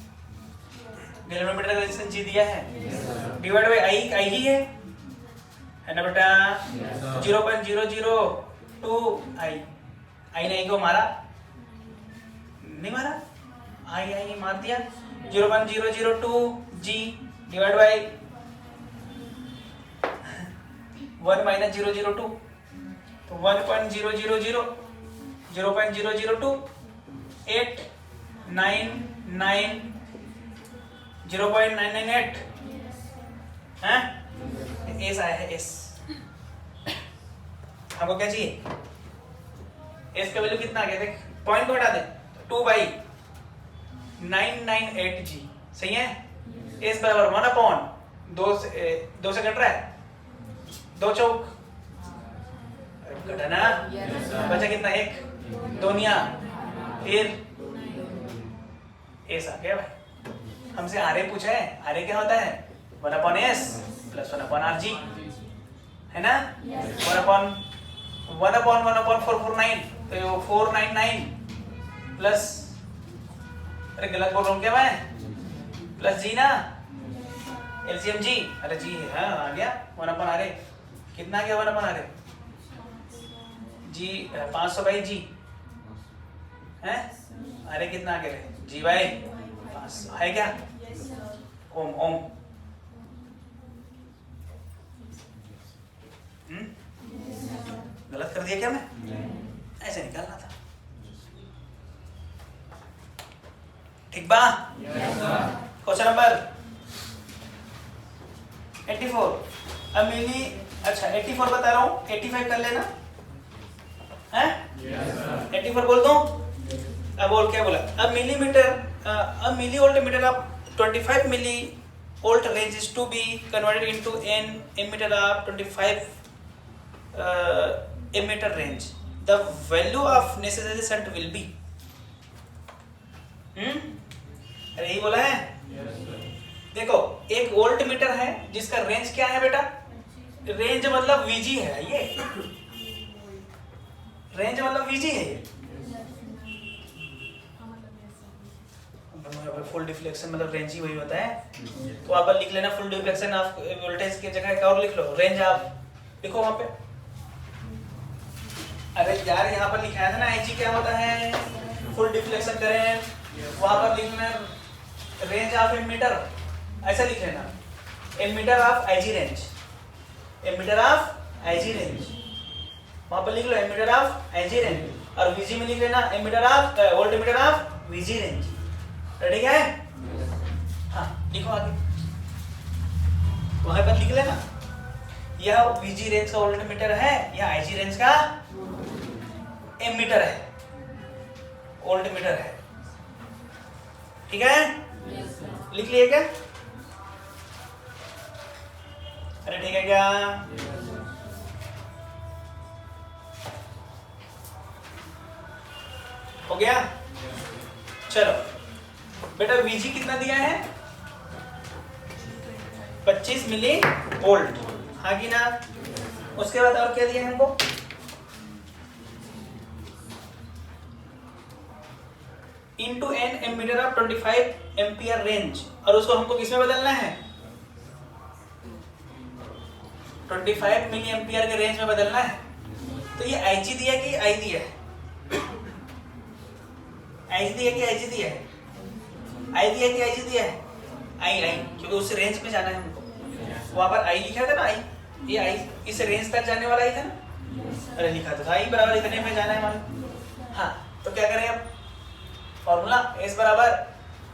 A: गैल्वेनोमीटर का रेजिस्टेंस G दिया है, डिवाइड बाय I ही है ना बेटा? 0.002 I ने I को मारा नहीं मारा? I मार दिया। 0.002 G डिवाइड बाय 1 माइनस 0.002, तो 1.000 0.002 899 0.998 हैं? एस आया है, एस। हमको क्या चाहिए? एस का वैल्यू कितना आ गया? देख पॉइंट को हटा दे, 2/998G, सही है? एस बराबर 1/2 से कट रहा है, 2 चौक घटाना, बचा कितना? 1 2 निया, फिर एस आ गया भाई। हमसे आर ए पूछा है, आर ए क्या होता है 1/s प्लस 1/rg है ना, 1/1/449 तो ये 499 प्लस, अरे गलत बोल रहा हूँ क्या मैं, प्लस जी ना, एलसीएम जी, अरे जी हाँ आ गया 1/r, कितना आ गया 1/r जी 500/g है, अरे कितना आ गया जी बाई 500 है क्या, ओम ओम गलत कर दिया क्या मैं, ऐसे निकालना था, ठीक बा। क्वेश्चन नंबर 84, अब मिली, अच्छा 84 बता रहा हूँ, 85 कर लेना है, 84 बोल दो, अब बोल क्या बोला, अब मिलीमीटर, अब millivolt meter of 25 millivolt range is to be converted into an ammeter of 25 ammeter range, the value of necessary shunt will be, अरे यही बोला है, देखो एक वोल्ट मीटर है जिसका रेंज क्या है बेटा, रेंज मतलब वीजी है, ये रेंज मतलब वीजी है, ये फुल डिफ्लेक्शन मतलब रेंज ही वही होता है, तो आप लिख लेना फुल डिफ्लेक्शन ऑफ वोल्टेज की जगह क्या और लिख लो, रेंज आप लिखो वहां पे, अरे यार यहाँ पर लिखा था ना आईजी क्या होता है, फुल डिफ्लेक्शन करेंट, वहां पर लिखना रेंज ऑफ एमीटर, ऐसा लिख लेना ammeter of IG range, ammeter of IG range, वहां पर लिख लो एमीटर ऑफ आईजी रेंज, और वीजी में लिख लेना ammeter of voltmeter of VG range, ready क्या है, हाँ लिखो आगे, वहां पर लिख लेना, यह वीजी रेंज का वोल्टमीटर है, यह आईजी रेंज का एमीटर है, वोल्टमीटर है, ठीक है, लिख लिए क्या, अरे ठीक है क्या, हो गया, चलो बेटा वीजी कितना दिया है 25 मिली वोल्ट, हाँ कि ना, उसके बाद और क्या दिया है हमको, into an ammeter of 25 ampere range, और उसको हमको किसमें बदलना है 25 मिली एम्पियर के रेंज में बदलना है, तो ये आईजी दिया कि आई दिया है, आईजी दिया कि आईजी दिया है, आई दिया कि आईजी दिया है, आई आई, क्योंकि उस रेंज में जाना है हमको, वहां पर आई लिखा था ना, आई ये आई इस रेंज तक जाने वाला ही था ना, अरे लिखा था आई बराबर इतने में जाना है मान, हाँ तो क्या करें अब, फॉर्मूला एस बराबर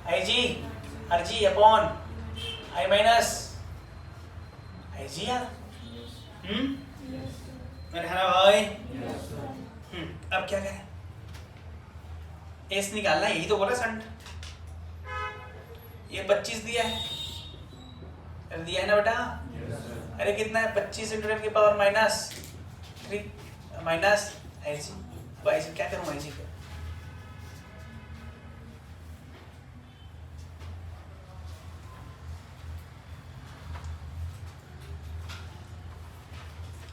A: I G R G upon I minus I G यार, मेरे है ना भाई, अब क्या करें, एस निकालना, यही तो बोला संट, ये 25 दिया है, दिया है ना बेटा, अरे कितना है 25 इंटू 10 की पावर -3 माइनस आई जी, आई जी क्या करूँ, आई जी का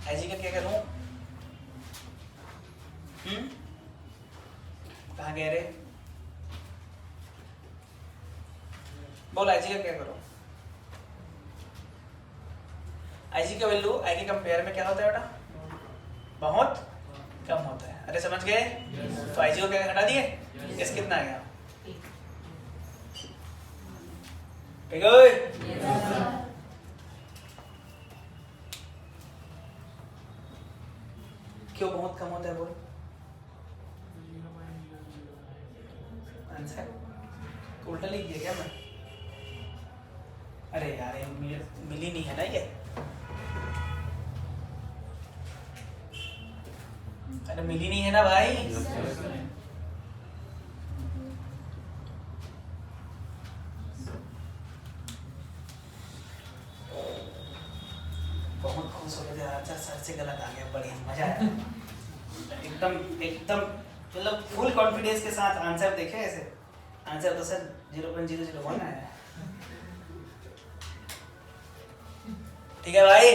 A: आईजी का क्या करूं, कहाँ गए रे, बोल आईजी का क्या करूं, आईजी का वैल्यू आई के कंपेयर में क्या होता है बेटा, बहुत कम होता है, अरे समझ गए, तो आईजी को क्या हटा दिए, एस कितना आ गया, ठीक है, क्यों बहुत कम होता है बोल, आंसर उल्टा लिख दिया क्या मैं, अरे यार ये मिली नहीं है ना ये, अरे मिली नहीं है ना भाई, बहुत खुश हो गए, अच्छा सर से गलत आ गया, बढ़िया मजा आया, एकदम एकदम मतलब फुल कॉन्फिडेंस के साथ आंसर देखे, ऐसे आंसर तो सर 0.001 आया है। ठीक है भाई?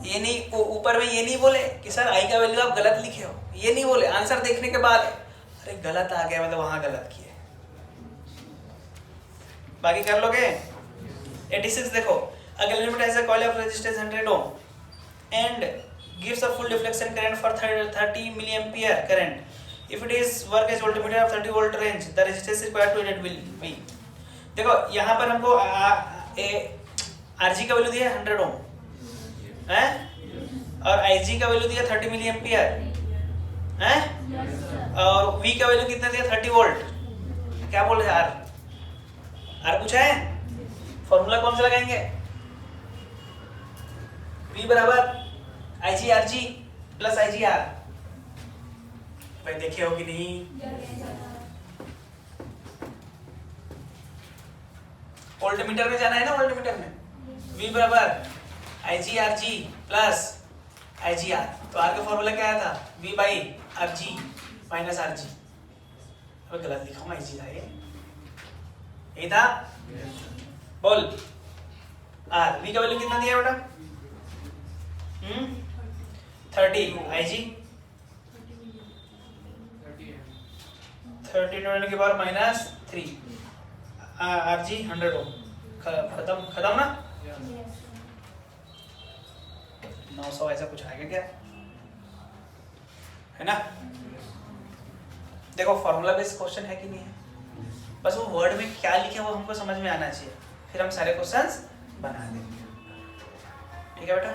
A: ये नहीं, ऊपर में ये नहीं बोले कि सर आई का वैल्यू आप गलत लिखे हो, ये नहीं बोले। आंसर देखने के बाद अरे गलत आ गया, मतलब वहां गलत किए। बाकी कर लोगे? 86 देखो, a galvanometer has a coil of resistance 100 ohm and gives a full deflection current for 30 milliampere current. If it is work as voltmeter of 30 volt range, the resistance required to it will be। देखो यहाँ पर हमको RG का value दिया है 100 ओम है, और IG का वैल्यू दिया 30 मिली एम्पियर है, और V का वैल्यू कितना दिया 30 वोल्ट। क्या बोल रहे हैं? R पूछा है, फॉर्मूला कौन सा लगाएंगे? V बराबर IGRG प्लस IGR। भाई देखे हो कि नहीं? वोल्टमीटर में जाना है ना, वोल्टमीटर में V बराबर IGRG प्लस IGR। तो R का फॉर्मूला क्या आया था? V by RG minus RG। अब गलत लिखा हूँ, IG था ये, यही था। बोल R, V का वैल्यू कितना दिया बेटा? 30, IG 30 के बाद माइनस 3, RG 100 ओम। खत्म ना? 900 ऐसा कुछ आएगा क्या, है ना? देखो फॉर्मूला बेस्ड क्वेश्चन है कि नहीं है, बस वो वर्ड में क्या लिखे वो हमको समझ में आना चाहिए, फिर हम सारे क्वेश्चंस बना देंगे। ठीक है बेटा?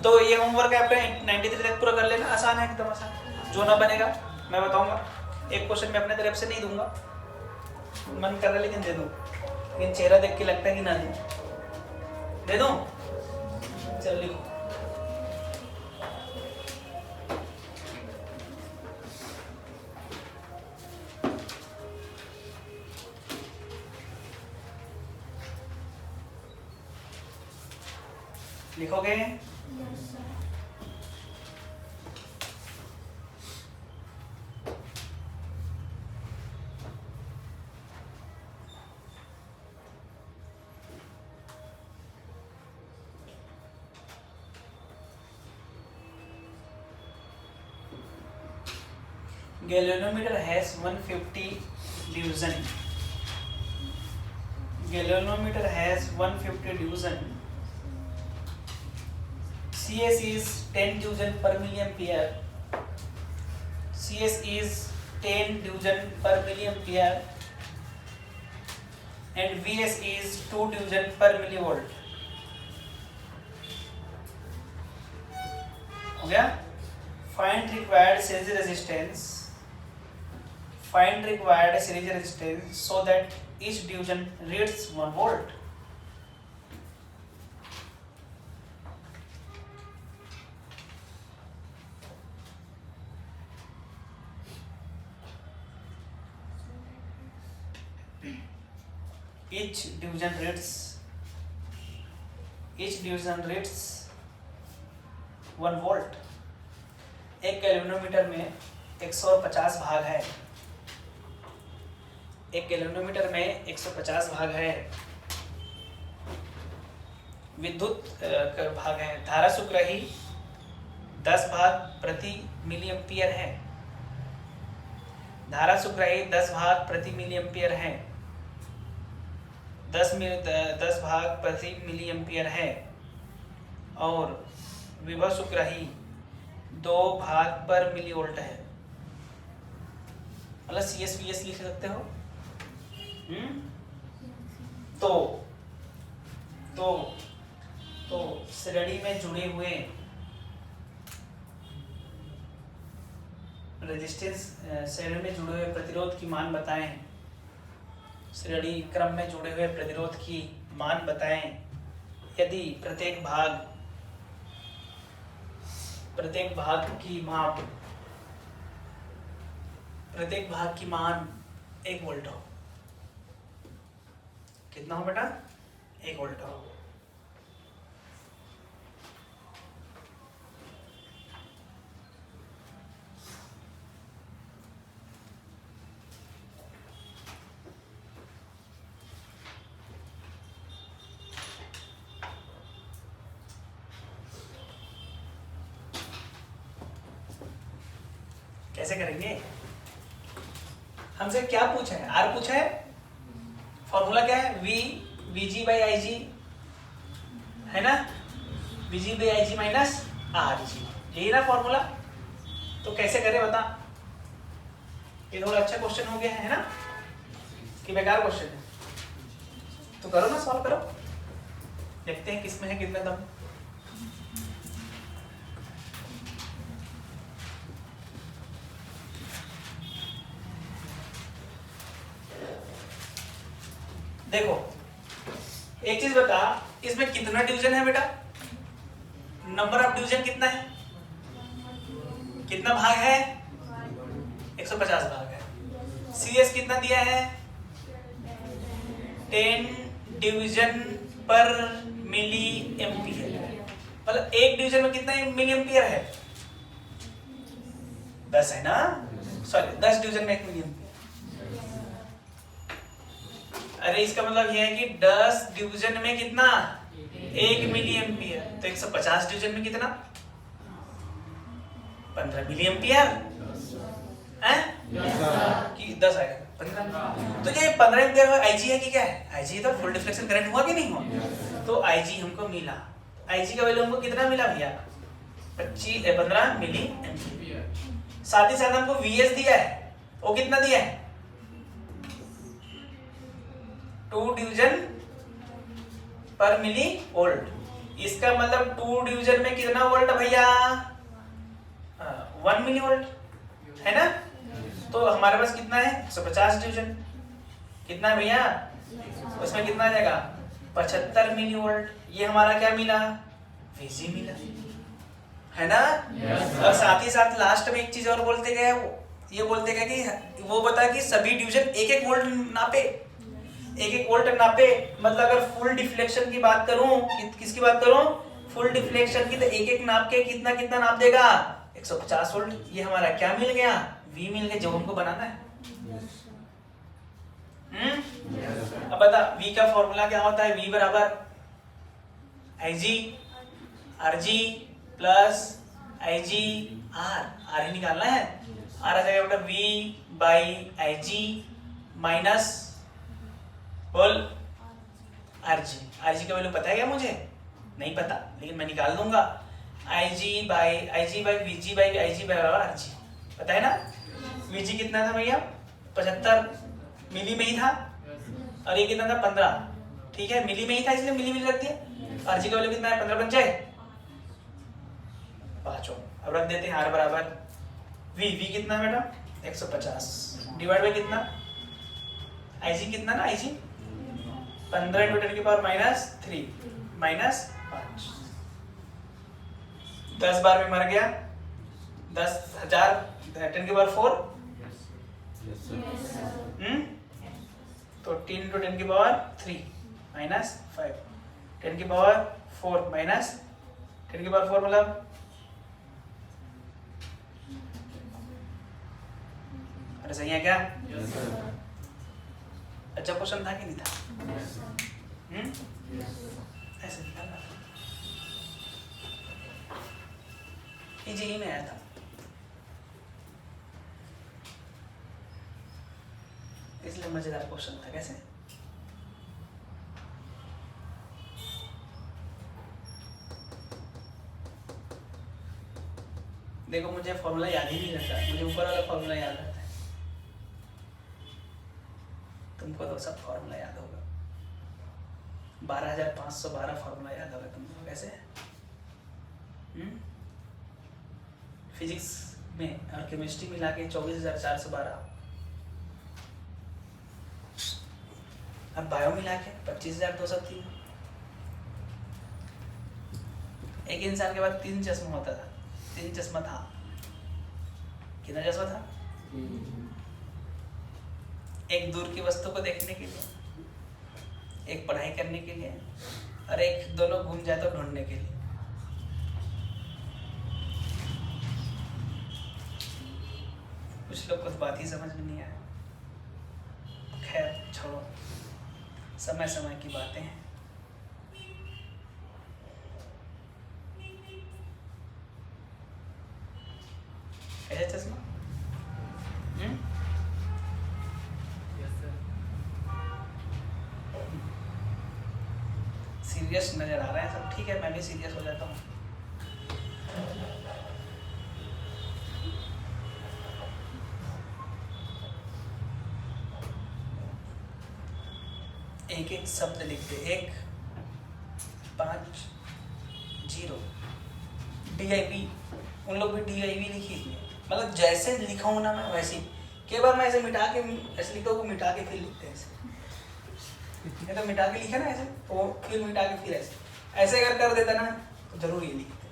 A: तो ये होमवर्क है आपका 93 तक पूरा कर लेना, आसान है, एकदम आसान। जो ना बनेगा मैं बताऊंगा, एक क्वेश्चन मैं अपने तरफ से नहीं दूंगा, मन कर रहा है लेकिन दे दूं, लेकिन चेहरा देख के लगता है कि ना दूं, दे दूं? चल लिखो। लिखोगे? Galvanometer has 150 division. Galvanometer has 150 division. CS is 10 division per milliampere. CS is 10 division per milliampere, and VS is 2 division per millivolt. हो गया? Find required series resistance. Find required series resistance so that each division reads 1 volt. Each division reads 1 volt. एक galvanometer में 150 भाग है, एक galvanometer में 150 भाग है, विद्युत भाग है, धारा सुग्राही 10 भाग प्रति मिली एम्पियर है, धारा सुग्राही 10 भाग प्रति मिली एम्पियर है, 10 भाग प्रति मिली एम्पियर है, और विभव सुग्राही 2 भाग पर मिली वोल्ट है। मतलब CSVS लिख सकते हो। तो श्रेणी में जुड़े हुए रेजिस्टेंस, श्रेणी में जुड़े हुए प्रतिरोध की मान बताएं। श्रेणी क्रम में जुड़े हुए प्रतिरोध की मान बताएं यदि प्रत्येक भाग की मान 1 वोल्ट हो। कितना हो बेटा? 1 वोल्ट हो। कैसे करेंगे? हमसे क्या पूछा है? आर पूछा है। फॉर्मूला क्या है? V VG by I G, है ना? VG by I G minus R G, यही ना फॉर्मूला। तो कैसे करें बता? ये थोड़ा अच्छा क्वेश्चन हो गया है ना, कि बेकार क्वेश्चन है? तो करो ना, सॉल्व करो, देखते हैं किसमें है कितना दम। देखो एक चीज बता, इसमें कितना डिवीजन है बेटा? नंबर ऑफ डिवीजन कितना है? कितना भाग है? 150 भाग है। सीएस कितना दिया है? 10 डिवीजन पर मिली एम्पियर। मतलब एक डिवीजन में कितना मिली एम्पियर है? 10 है ना? सॉरी 10 डिवीजन में 1 मिली एम्पियर। अरे इसका मतलब यह है कि 10 डिवीजन में कितना? 1 मिली एम्पियर। तो 150 डिवीजन में कितना? 15 मिली एम्पियर है कि 10 आएगा? 15। तो ये 15 एम्पियर आईजी है कि क्या है? आईजी तो फुल डिफ्लेक्शन करंट हुआ कि नहीं हुआ? तो आईजी हमको मिला। आईजी का वैल्यू हमको कितना मिला भैया? 15 मिली एम्पियर। साथ ही साथ हमको वीएस दिया है, वो कितना दिया है? 2 डिवीजन पर मिली वोल्ट। इसका मतलब 2 डिवीजन में कितना वोल्ट भैया? 1 मिली वोल्ट, है ना? तो हमारे पास कितना है? 150 डिवीजन। कितना है भैया? उसमें कितना आ जाएगा? 75 मिली वोल्ट। ये हमारा क्या मिला? वीजी मिला, है ना? और साथ ही साथ लास्ट में एक चीज और बोलते गए, ये बोलते गए कि वो बता कि सभी डिवीजन 1-1 वोल्ट नापे। 1-1 वोल्ट नापे मतलब अगर फुल डिफ्लेक्शन की बात करूं, किसकी बात करूं? फुल डिफ्लेक्शन की, तो 1-1 नाप के कितना कितना नाप देगा? 150 वोल्ट। ये हमारा क्या मिल गया? वी मिल गया, जो हमको बनाना है। अब बता वी का फॉर्मूला क्या होता है? वी बराबर I G R G plus I G R ही निकालना है। आर आ जाएगा बेटा V by I G minus बोल आर जी का वैल्यू पता है क्या मुझे? नहीं पता, लेकिन मैं निकाल दूंगा। I G by V G by I G बराबर आर जी, पता है ना? वी जी कितना था भैया? 75 मिली में ही था, और ये कितना था? 15। ठीक है, मिली में ही था इसलिए मिली मिली रख दिया। आर जी का वैल्यू कितना है? 15 पंचे 5। अब रख देते हैं आर बराबर वी कितना है बेटा? 150 डिवाइड बाई कितना? आई जी कितना ना? आई जी 15 × 10⁻³ माइनस 5। 10 बार में मर गया, 10,000 10⁴ तो 3 × 10⁻³ माइनस 5। 10⁴ माइनस 10⁴ मतलब अरे सही है क्या? अच्छा क्वेश्चन था कि नहीं था? ऐसे निकालना था, इजी में आया था। इसलिए मजेदार क्वेश्चन था। कैसे? देखो मुझे फॉर्मूला याद ही नहीं रहता, मुझे ऊपर वाला फॉर्मूला याद रहता है। तुमको तो सब फॉर्मूला याद होगा, 12,512 फॉर्मूला याद होगा तुमको। कैसे? फिजिक्स में और केमिस्ट्री मिला के 24,412। अब बायो मिला के 25,203। एक इंसान के पास 3 चश्मा होता था, 3 चश्मा था। कितना चश्मा था? एक दूर की वस्तु को देखने के लिए, एक पढ़ाई करने के लिए, और एक दोनों घूम जाए तो ढूंढने के लिए। कुछ लोग को बात ही समझ में नहीं आया। खैर छोड़ो, समय समय की बातें हैं। कैसे चश्मा? सीरियस नजर आ रहा है सब, ठीक है मैं भी सीरियस हो जाता हूँ। एक एक शब्द लिखते, 1 5 0 DIV, उन लोग भी DIV लिखिए, मतलब जैसे लिखा हूँ ना मैं वैसे ही। कई बार मैं ऐसे मिटा के ऐसे लिखता हूँ, मिटा के फिर लिखते हैं ऐसे, नहीं तो मिटा के लिखे ना ऐसे तो फिर मिटा के फिर ऐसे अगर कर देता ना तो जरूर ये लिखते।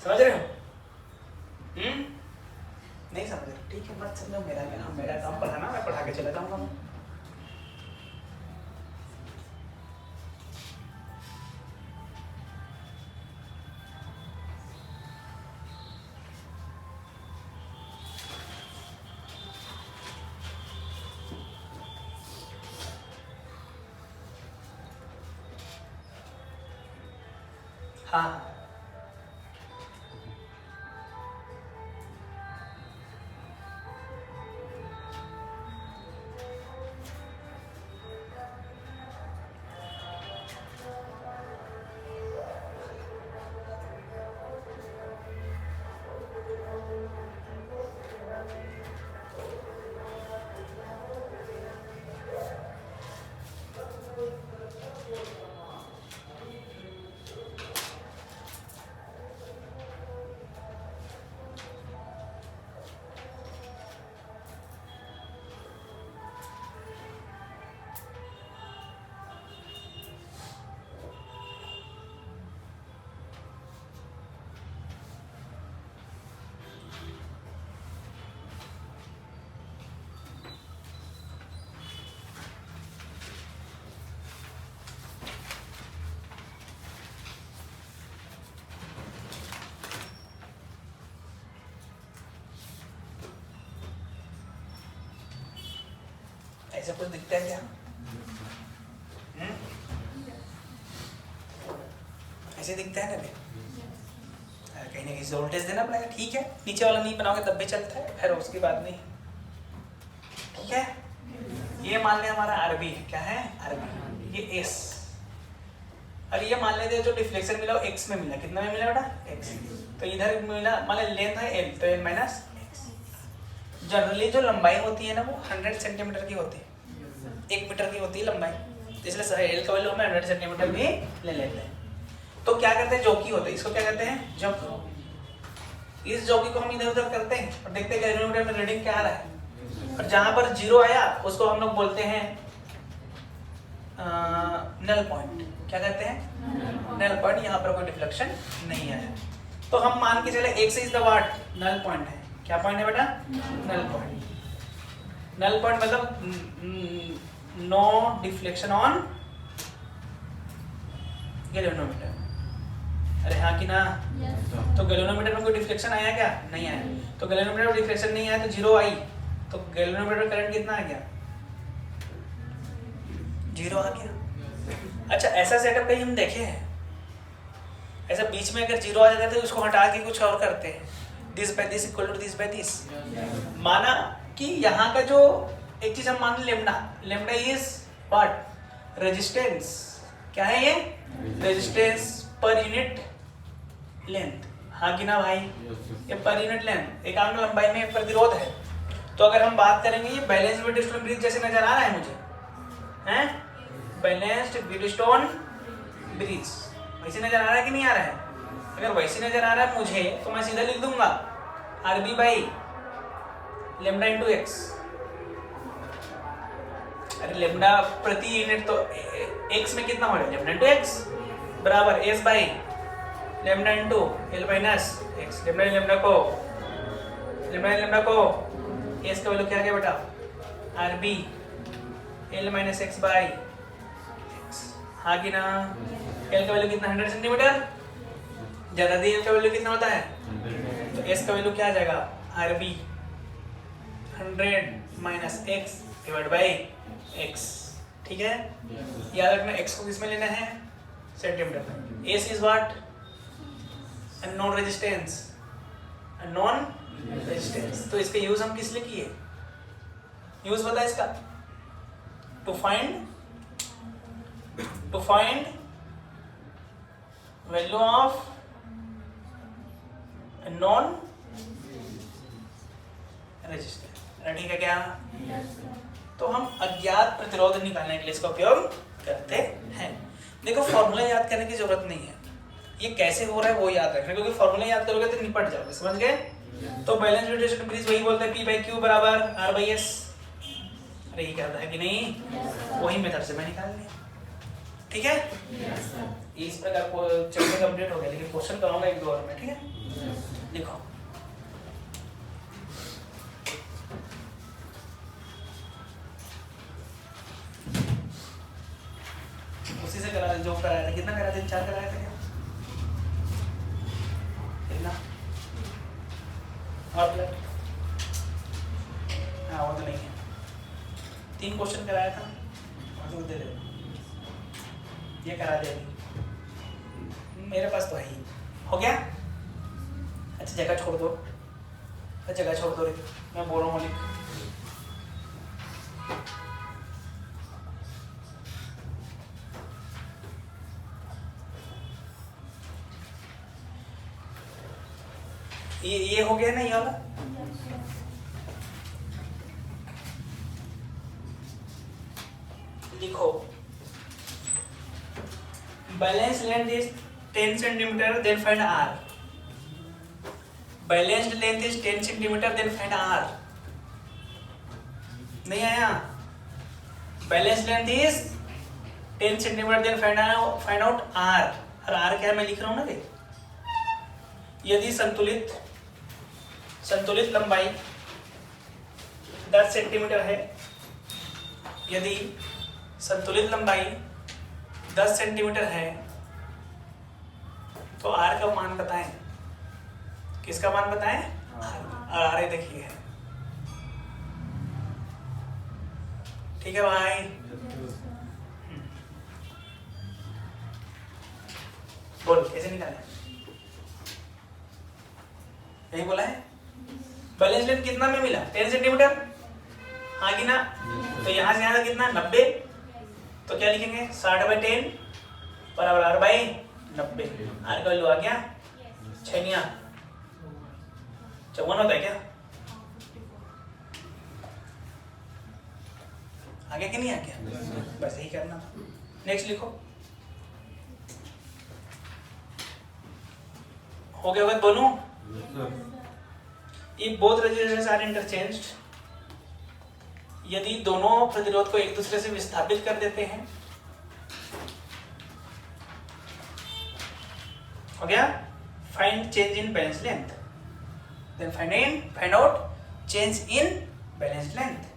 A: समझ रहे हो? नहीं समझ रहे? ठीक है मत समझो, मेरा काम पढ़ाना, मैं पढ़ा के चला जाऊंगा। हाँ ऐसा कुछ दिखता है क्या? ऐसे दिखता है ना? कहीं ना कहीं से वोल्टेज देना पड़ेगा, ठीक है नीचे वाला नहीं बनाओगे तब भी चलता है, फिर उसकी बात नहीं, ठीक है। ये मान लिया हमारा आरबी है, क्या है आरबी, ये एस, और ये मान लेते जो डिफ्लेक्शन मिला वो एक्स में मिला, कितना में मिला बेटा एक्स, तो इधर मिला मान लिया लेंथ है एल, तो एल माइनस एक्स। जनरली जो लंबाई होती है ना वो 100 सेंटीमीटर की होती है, 1 मीटर की होती है लंबाई, इसलिए एल का वैल्यू हम 100 सेंटीमीटर भी ले लेते हैं। तो क्या करते हैं, जॉकी होते हैं, इसको क्या कहते हैं जॉकी। इस जॉकी को हम इधर उधर करते हैं और देखते हैं कैलोरीमीटर में रीडिंग क्या आ रहा है, और जहां पर 0 आया उसको हम लोग बोलते हैं नल पॉइंट, क्या कहते हैं नल पॉइंट, यहाँ पर कोई डिफ्लेक्शन नहीं आया। तो हम मान के चले 1 से is the what null point है, क्या पॉइंट है बेटा नल पॉइंट। नल पॉइंट मतलब नो डिफ्लेक्शन ऑन गैल्वेनोमीटर, अरे हाँ कि ना yes. तो गैल्वेनोमीटर में कोई डिफ्लेक्शन आया क्या, नहीं आया, तो गैल्वेनोमीटर में डिफ्लेक्शन नहीं आया तो 0 आई, तो गैल्वेनोमीटर करंट कितना आ गया 0 आ गया। अच्छा ऐसा सेटअप कहीं हम देखे हैं, ऐसा बीच में अगर 0 आ जाता है तो उसको हटा के कुछ और करते हैं, this by this equal to this by this, माना कि यहाँ का जो एक चीज हम मान lambda, lambda is what resistance, क्या है ये रेजिस्टेंस पर यूनिट लेंथ, हाँ कि ना भाई ये पर यूनिट लेंथ, एक आम लंबाई में प्रतिरोध है। तो अगर हम बात करेंगे ये बैलेंस व्हीटस्टोन ब्रिज जैसे नजर आ रहा है मुझे, हैं बैलेंस्ड व्हीटस्टोन ब्रिज वैसे नजर आ रहा है कि नहीं आ रहा है, अगर वैसे नजर आ रहा है मुझे तो मैं सीधा लिख दूंगा RB by lambda into X, अरे लेमडा प्रति यूनिट तो एक्स में कितना हो रहा है लेमडा इंटू एक्स बराबर S by lambda into L minus X, lambda को एस का वैल्यू क्या आ गया बेटा R B L minus X by X, हाँ कि ना। एल का वैल्यू कितना 100 सेंटीमीटर, ज्यादा दी एल का वैल्यू कितना होता है, तो एस का वैल्यू क्या आ जाएगा R B 100 minus X divide by X, ठीक है। याद रखना एक्स को किसमें लेना है centimetre, S is what known resistance, known resistance, तो इसका यूज हम किस लिए किए, यूज पता है इसका, to find to find value of known resistance. ठीक है क्या? तो हम अज्ञात प्रतिरोध निकालने के लिए इसका उपयोग करते हैं। देखो फॉर्मूला याद करने की जरूरत नहीं है, ये कैसे हो रहा है वो याद रखना, क्योंकि फॉर्मूला याद करोगे तो निपट जाओगे, समझ गए? तो बैलेंस रेडिएशन ब्रिज वही बोलते हैं, P बाई क्यू बराबर R बाई S। अरे ये कहता है कि नहीं, वही मेथड से मैं निकाल लिया। ठीक है, इस प्रकार को चैप्टर कंप्लीट हो गया, लेकिन क्वेश्चन कराऊंगा एक दो और में। ठीक है, लिखो उसी से करा जो कराया था। कितना कराया था? 4 कराया था क्या? कितना? और प्लस? हाँ वो तो नहीं है, 3 क्वेश्चन कराया था और जो दे दे ये करा दे, मेरे पास तो है ही। हो गया? अच्छा जगह छोड़ दो, जगह छोड़ दो रे, मैं बोल रहा हूँ मलिक। ये हो गया ना ये वाला? लिखो balance length is 10 centimetre, then find R। Balanced length is 10 centimetre, then find R। नहीं आया? Balance length is 10 centimetre, then find out R। और R क्या मैं लिख रहा हूं ना, देख, यदि संतुलित लंबाई 10 सेंटीमीटर है, यदि संतुलित लंबाई 10 सेंटीमीटर है तो R का मान बताएं। किसका मान बताएं? R। R देखिए, ठीक है भाई? बोल कैसे निकाले? यही बोला है। बैलेंस लेंथ कितना में मिला? 10 सेंटीमीटर, हाँ कि ना? तो यहाँ से यहाँ तक कितना? 90। तो क्या लिखेंगे? 60 बाई 10 बराबर R बाई 90। R का वैल्यू आ गया 6 54 होता है क्या? आ गया कि नहीं आ गया? बस यही करना था। नेक्स्ट लिखो। हो गया दोनों? If both resistors are interchanged, यदि दोनों प्रतिरोध को एक दूसरे से विस्थापित कर देते हैं, हो गया? Find change in balance length, then find out change in balance length.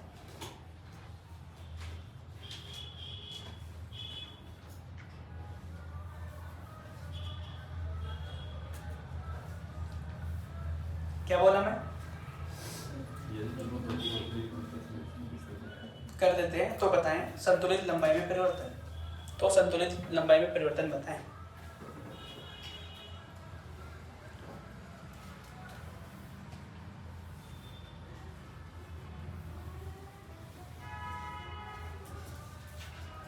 A: क्या बोला मैं? कर देते हैं तो बताएं संतुलित लंबाई में परिवर्तन, तो संतुलित लंबाई में परिवर्तन बताएं।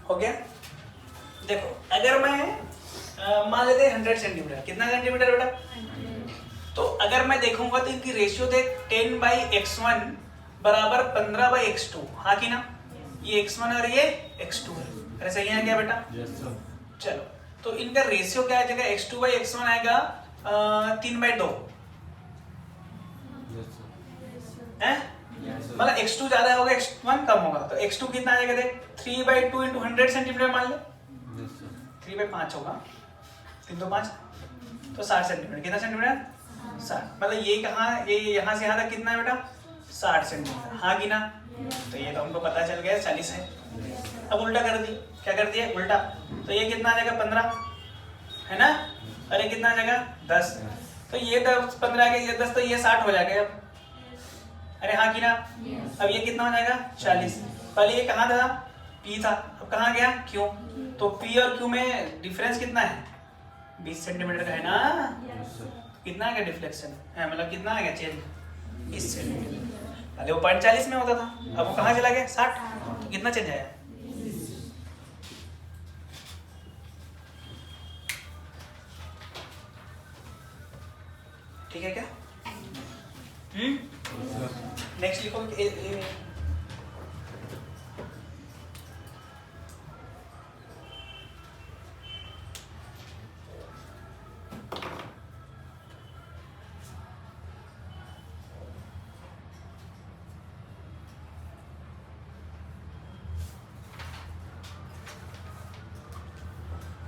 A: हो गया? देखो अगर मैं मान लेते हैं 100 सेंटीमीटर, कितना सेंटीमीटर बेटा? तो अगर मैं देखूंगा तो इनकी रेशियो देख 10 बाई x1 बराबर 15 बाई x2, हाँ कि ना? ये x1 और ये x2 है, अरे सही है क्या बेटा? चलो तो इनका रेशियो क्या आ जाएगा? x2 बाई x1 आएगा 3 बाई 2 है, मतलब x2 ज्यादा होगा x1 कम होगा, तो x2 कितना आ जाएगा? देख 3 बाई 2 इंटू 100 सेंटीमीटर मान ले, 3 बाई 5 होगा, 3 तो 5 तो 60 सेंटीमीटर। कितना सेंटीमीटर? 60। मतलब ये कहाँ, ये यहाँ से यहाँ तक कितना है बेटा? 60 सेंटीमीटर, हाँ कि ना? तो ये तो हमको पता चल गया 40 है। अब उल्टा कर दी, क्या कर दिया? उल्टा, तो ये कितना आ जाएगा? 15 है ना? अरे कितना आ जाएगा? 10। तो ये 10 15 आ गया, ये 10, तो ये 60 हो जाएगा अब, अरे हाँ कि ना? अब ये कितना हो जाएगा? 40। पहले ये कहाँ था? P था, अब कहाँ गया? Q। तो P और Q में डिफरेंस कितना है? 20 सेंटीमीटर का है ना? कितना आ गया डिफ्लेक्शन? मतलब कितना आ गया चेंज? 20 सेंटीमीटर। पहले वो 40 में होता था, अब वो कहाँ चला गया? 60। तो कितना चेंज आया? ठीक है क्या? नेक्स्ट लिखो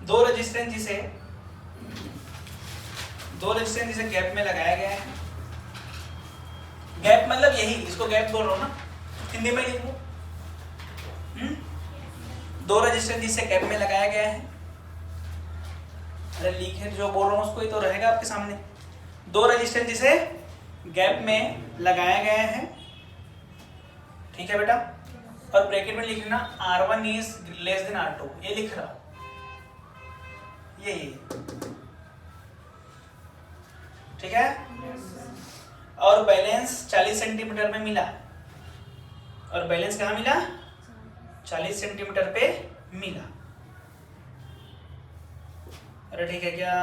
A: दो रेजिस्टेंस जिसे गैप में लगाया गया है। गैप मतलब यही, इसको गैप बोल रहा हूं ना, हिंदी में लिख लो। दो रेजिस्टेंस जिसे गैप में लगाया गया है। अरे लिखे जो बोल रहा हूं उसको ही तो रहेगा आपके सामने। दो रेजिस्टेंस जिसे गैप में लगाया गया है, ठीक है बेटा। और ब्रैकेट में लिख लेना R1 is less than R2, ये लिख रहा हूं, यही ठीक है। और बैलेंस 40 सेंटीमीटर में मिला, और बैलेंस कहाँ मिला? 40 सेंटीमीटर पे मिला। अरे ठीक है क्या?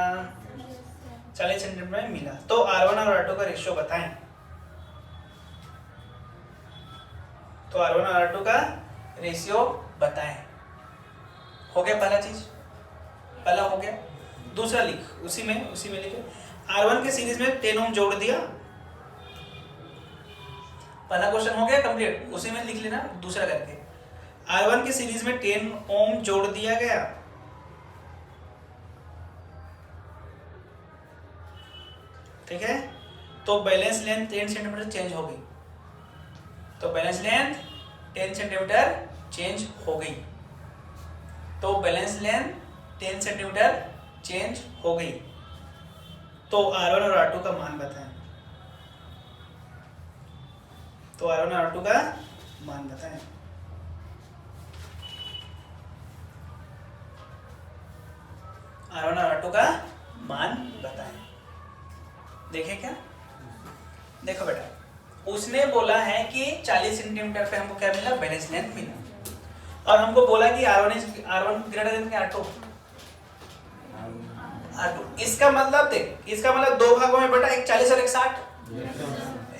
A: 40 सेंटीमीटर में मिला। तो R1 और R2 का रेशियो बताएं। तो R1 और R2 का रेशियो बताएं। हो गया पहला चीज, पहला हो गया। दूसरा लिख, उसी में लिखे R1 के सीरीज में 10 ओम जोड़ दिया। पहला क्वेश्चन हो गया कंप्लीट, उसी में लिख लेना दूसरा करके। R1 के सीरीज में 10 ओम जोड़ दिया गया, ठीक है। तो बैलेंस लेंथ 10 सेंटीमीटर चेंज हो गई। तो बैलेंस लेंथ 10 सेंटीमीटर चेंज हो गई। तो बैलेंस लेंथ 10 सेंटीमीटर चेंज हो गई। तो R1 और R2 का मान बताएं। तो R1 और R2 का मान बताएं। R1 और R2 का मान बताएं। देखें क्या? देखो बेटा, उसने बोला है कि 40 सेंटीमीटर पे हमको क्या मिला? बैलेंस लेंथ मिला। और हमको बोला कि R1 ग्रेटर देन R2। इसका मतलब देख, इसका मतलब दो भागों में बेटा, एक 40 और एक 60।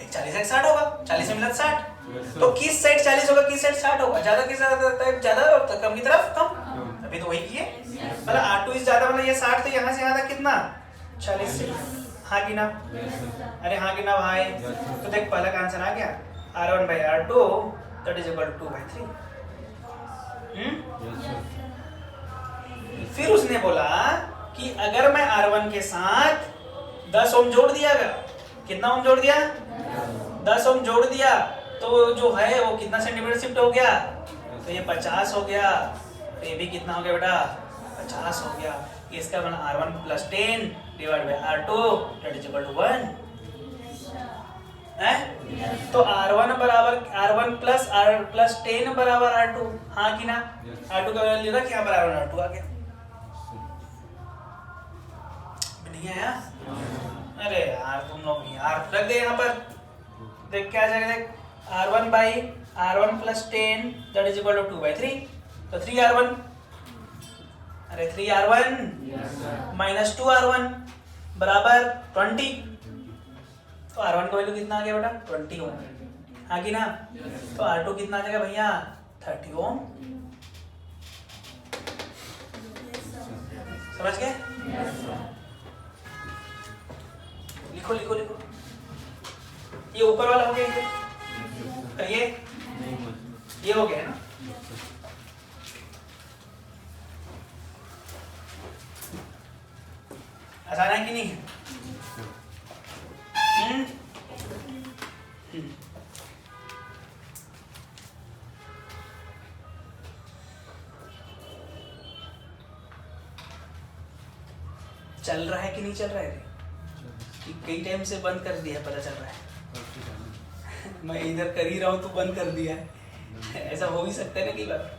A: एक 40 एक 60 होगा, 40 से मिला 60। तो किस साइड 40 होगा, किस साइड 60 होगा? ज्यादा किस ज्यादा और कम की तरफ कम। अभी तो वही किए, मतलब R2 इस ज्यादा, मतलब ये 60, तो यहाँ से यहाँ तक कितना? 40 से। हाँ कि ना? अरे हाँ कि ना भाई? तो देख पहला का आंसर आ गया, R1 by R2 that is equal to 2/3। फिर उसने बोला कि अगर मैं R1 के साथ 10 ओम जोड़ दिया, कितना ओम जोड़ दिया? 10 ओम जोड़ दिया, तो जो है वो कितना सेंटीमीटर शिफ्ट हो गया? तो ये 50 हो गया। तो ये भी कितना हो गया बेटा? 50 हो गया। इसका बना R1 plus 10 divided by R2 that is equal to 1 है। तो R1 plus 10 बराबर R2, हाँ कि ना? R2 का वैल्यू रख यहाँ पर, R1 R2 आ गया। नहीं आया? अरे यार तुम लोग यार रख दे यहाँ पर। देख क्या आ जाएगा? देख R1 by R1 plus 10 that is equal to 2/3। तो 3R1, अरे 3R1 minus 2R1 बराबर 20। तो R1 का वैल्यू कितना आ गया बेटा? 20 ओम, हाँ कि ना? तो R2 कितना आ जाएगा भैया? 30 ओम। समझ गए? लिखो लिखो लिखो। ये ऊपर वाला हो गया, ये हो गया ना? आसान है कि नहीं है? चल रहा है कि नहीं चल रहा है? कई टाइम से बंद कर दिया, पता चल रहा है। मैं इधर कर ही रहा हूँ तो बंद कर दिया है। ऐसा हो भी सकता है ना कई बार।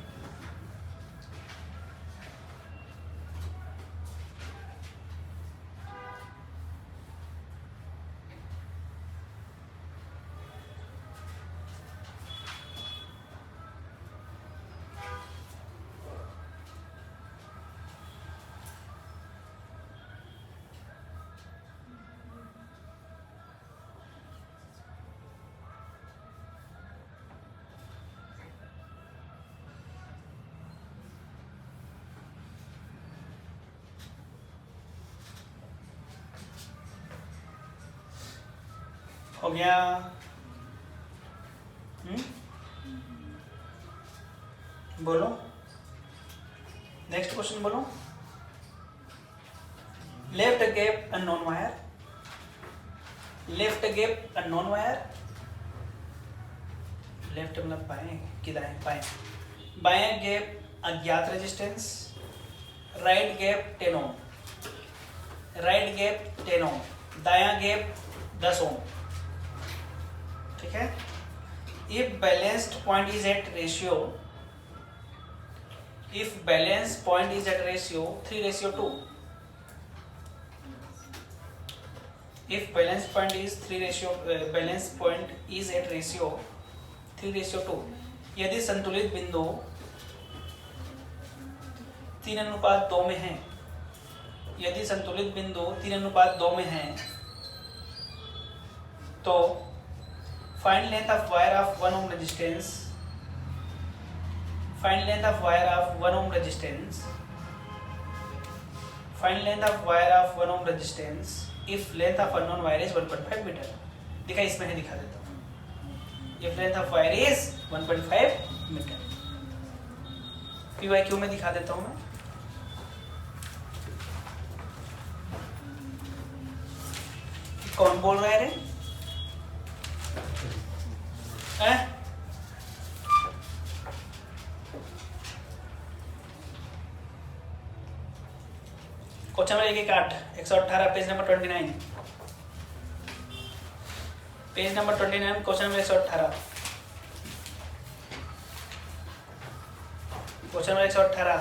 A: हो गया। बोलो नेक्स्ट क्वेश्चन बोलो। Left gap unknown wire, left gap unknown wire, left मतलब बाएं कि दाएं, बाएं, बाएं गैप अज्ञात resistance, right gap 10 ohm, right gap 10 ohm, दायां गैप 10 ओम। ठीक है। If balanced point is at ratio, if balance point is at ratio 3:2, if balance point is balance point is at ratio 3:2, यदि संतुलित बिंदु 3:2 में है, यदि संतुलित बिंदु 3:2 में है, तो find length of wire of 1 ohm resistance, find length of wire of 1 ohm resistance, find length of wire of 1 ohm resistance if length of unknown wire is 1.5 meter। दिखा, इसमें है, दिखा देता हूँ। if length of wire is 1.5 meter, PYQ में दिखा देता हूँ मैं। कौन बोल रहा है रे? Question number 118 page number 29, page number 29 question number 118, question number 118।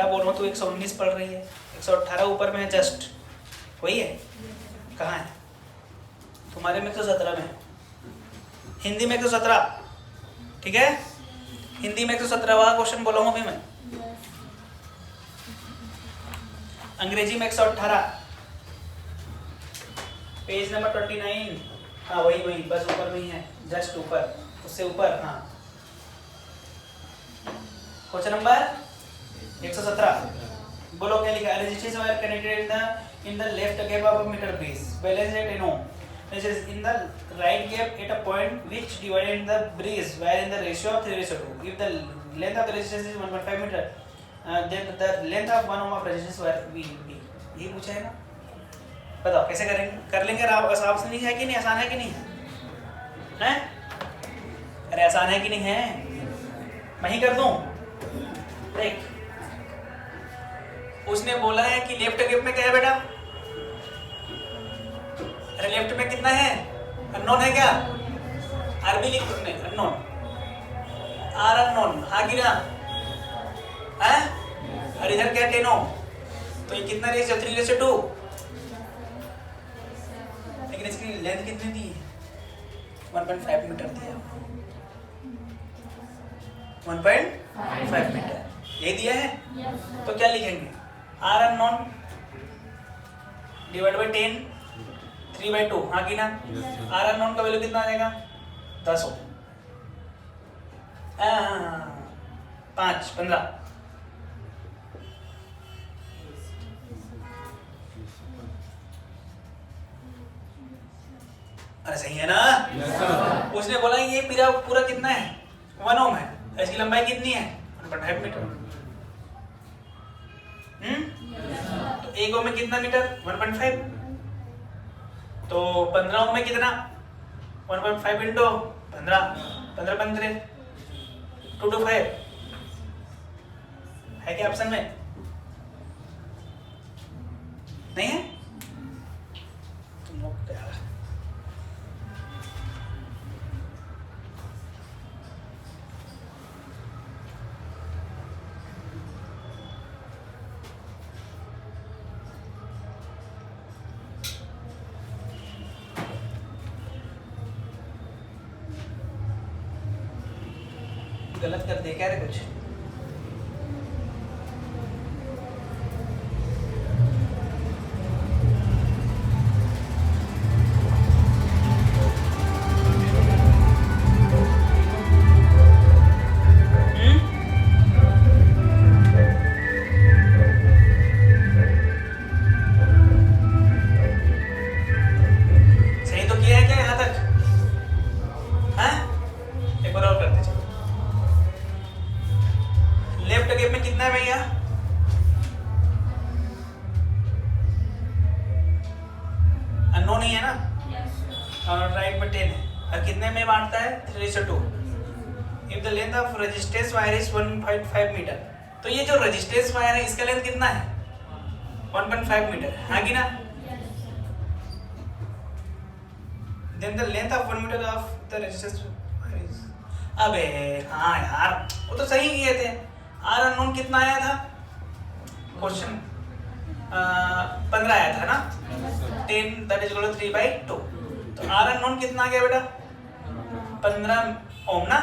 A: बोल रहा हूँ तो 119 पढ़ रही है, 118 ऊपर में है, जस्ट वही है। कहाँ है तुम्हारे में? 117 में है, हिंदी में 117। ठीक है, हिंदी में 117वां क्वेश्चन बोला हूं अभी मैं। अंग्रेजी में 118, पेज नंबर 29। हाँ वही वही, बस ऊपर में ही है, जस्ट ऊपर, उससे ऊपर। हाँ, क्वेश्चन नंबर 117 बोलो क्या लिखा है? Resistance wire connected in the left gap of a meter base, balance at 10 ohm, which is in the right gap at a point which divided the breeze wire in the ratio of 3:2. If the length of the resistance is 1.5 meter, then the length of 1 ohm of resistance wire will be। ये पूछा है ना, बताओ कैसे करेंगे? कर लेंगे। आसान नहीं है कि नहीं? आसान है कि नहीं है? अरे आसान है कि नहीं है? मैं ही कर दूं? देख, उसने बोला है कि लेफ्ट गैप में क्या है बेटा? अरे लेफ्ट में कितना है? अननोन है क्या? आर भी लिख तुमने, अननोन, आर अननोन। हाँ गिरा है? और इधर क्या 10 ओम, तो ये कितना रेशियो? 3:2। लेकिन इसकी लेंथ कितनी दी है? 1.5 मीटर दिया, 1.5 मीटर ये दिया है। तो क्या लिखेंगे? R unknown divide by 10, 3/2। हाँ कि ना? आर अननोन का वैल्यू कितना आ जाएगा? 10 ओम। 5, 15। अरे सही है ना? उसने बोला ये पूरा कितना है? 1 ओम है, इसकी लंबाई कितनी है? 1.5 मीटर। तो 1 ओम में कितना मीटर? 1.5। तो 15 ओम में कितना? 1.5 इंटू 15, 15 225 है क्या ऑप्शन में? नहीं है? तुम लोग तो यार गलत कर दे क्या रे कुछ? 9 नहीं है ना, और राइट में 10 है, और कितने में बांटता है 3:2। If the length of resistance wire is 1.5 metre, तो ये जो रेजिस्टेंस वायर है इसका लेंथ कितना है 1.5 मीटर, हाँ कि ना। Then the length of 1 metre of the resistance wire is, अबे हाँ यार वो तो सही किए थे। आर अननोन कितना आया था क्वेश्चन 15 आया था ना, 10 दैट इज इक्वल टू 3/2, तो आर अननोन कितना आ गया बेटा 15 ओम ना,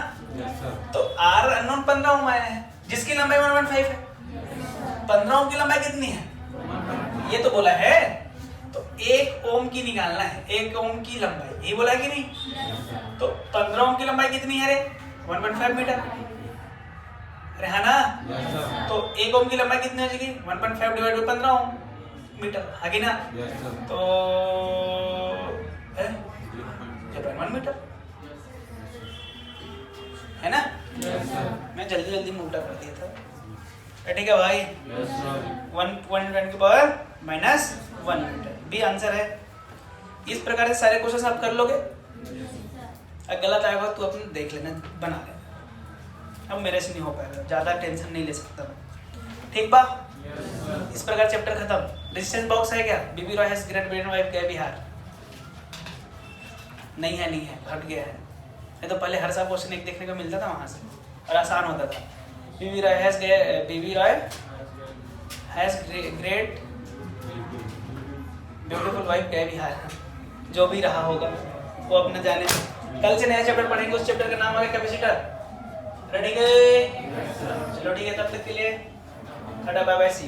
A: तो आर अननोन 15 ओम आया है, जिसकी लंबाई 1.5 है। 15 ओम की लंबाई कितनी है ये तो बोला है, तो 1 ओम की निकालना है, 1 ओम की लंबाई, ये बोला कि नहीं। तो 15 ओम की लंबाई कितनी है रे 1.5 मीटर, अरे हाँ ना, तो 1 ओम की लंबाई कितनी हो जाएगी 1.5 डिवाइड बाई 15 ओम मीटर, है कि ना। तो 0.1 मीटर है ना। मैं जल्दी जल्दी उल्टा कर दिया था, ठीक है भाई। 1.10 की पावर -1 मीटर भी आंसर है। इस प्रकार से सारे क्वेश्चन आप कर लोगे, अगर गलत आएगा तो अपने देख लेना, बना लेना। अब मेरे से नहीं हो पाएगा, ज़्यादा टेंशन नहीं ले सकता मैं, ठीक बा। इस प्रकार चैप्टर खत्म। रेजिस्टेंस बॉक्स है क्या, BB Roy has great Britain wife गए बिहार, नहीं है, नहीं है, हट गया है। नहीं तो पहले हर साल क्वेश्चन एक देखने को मिलता था वहाँ से, और आसान होता था। BB Roy has great beautiful wife गए बिहार, जो भी रहा होगा वो अपने जाने। कल से नया चैप्टर पढ़ेंगे, उस चैप्टर का नाम है कैपेसिटर। रेडी गए, चलो ठीक है, तब तक के लिए टाटा बाय बाय सी।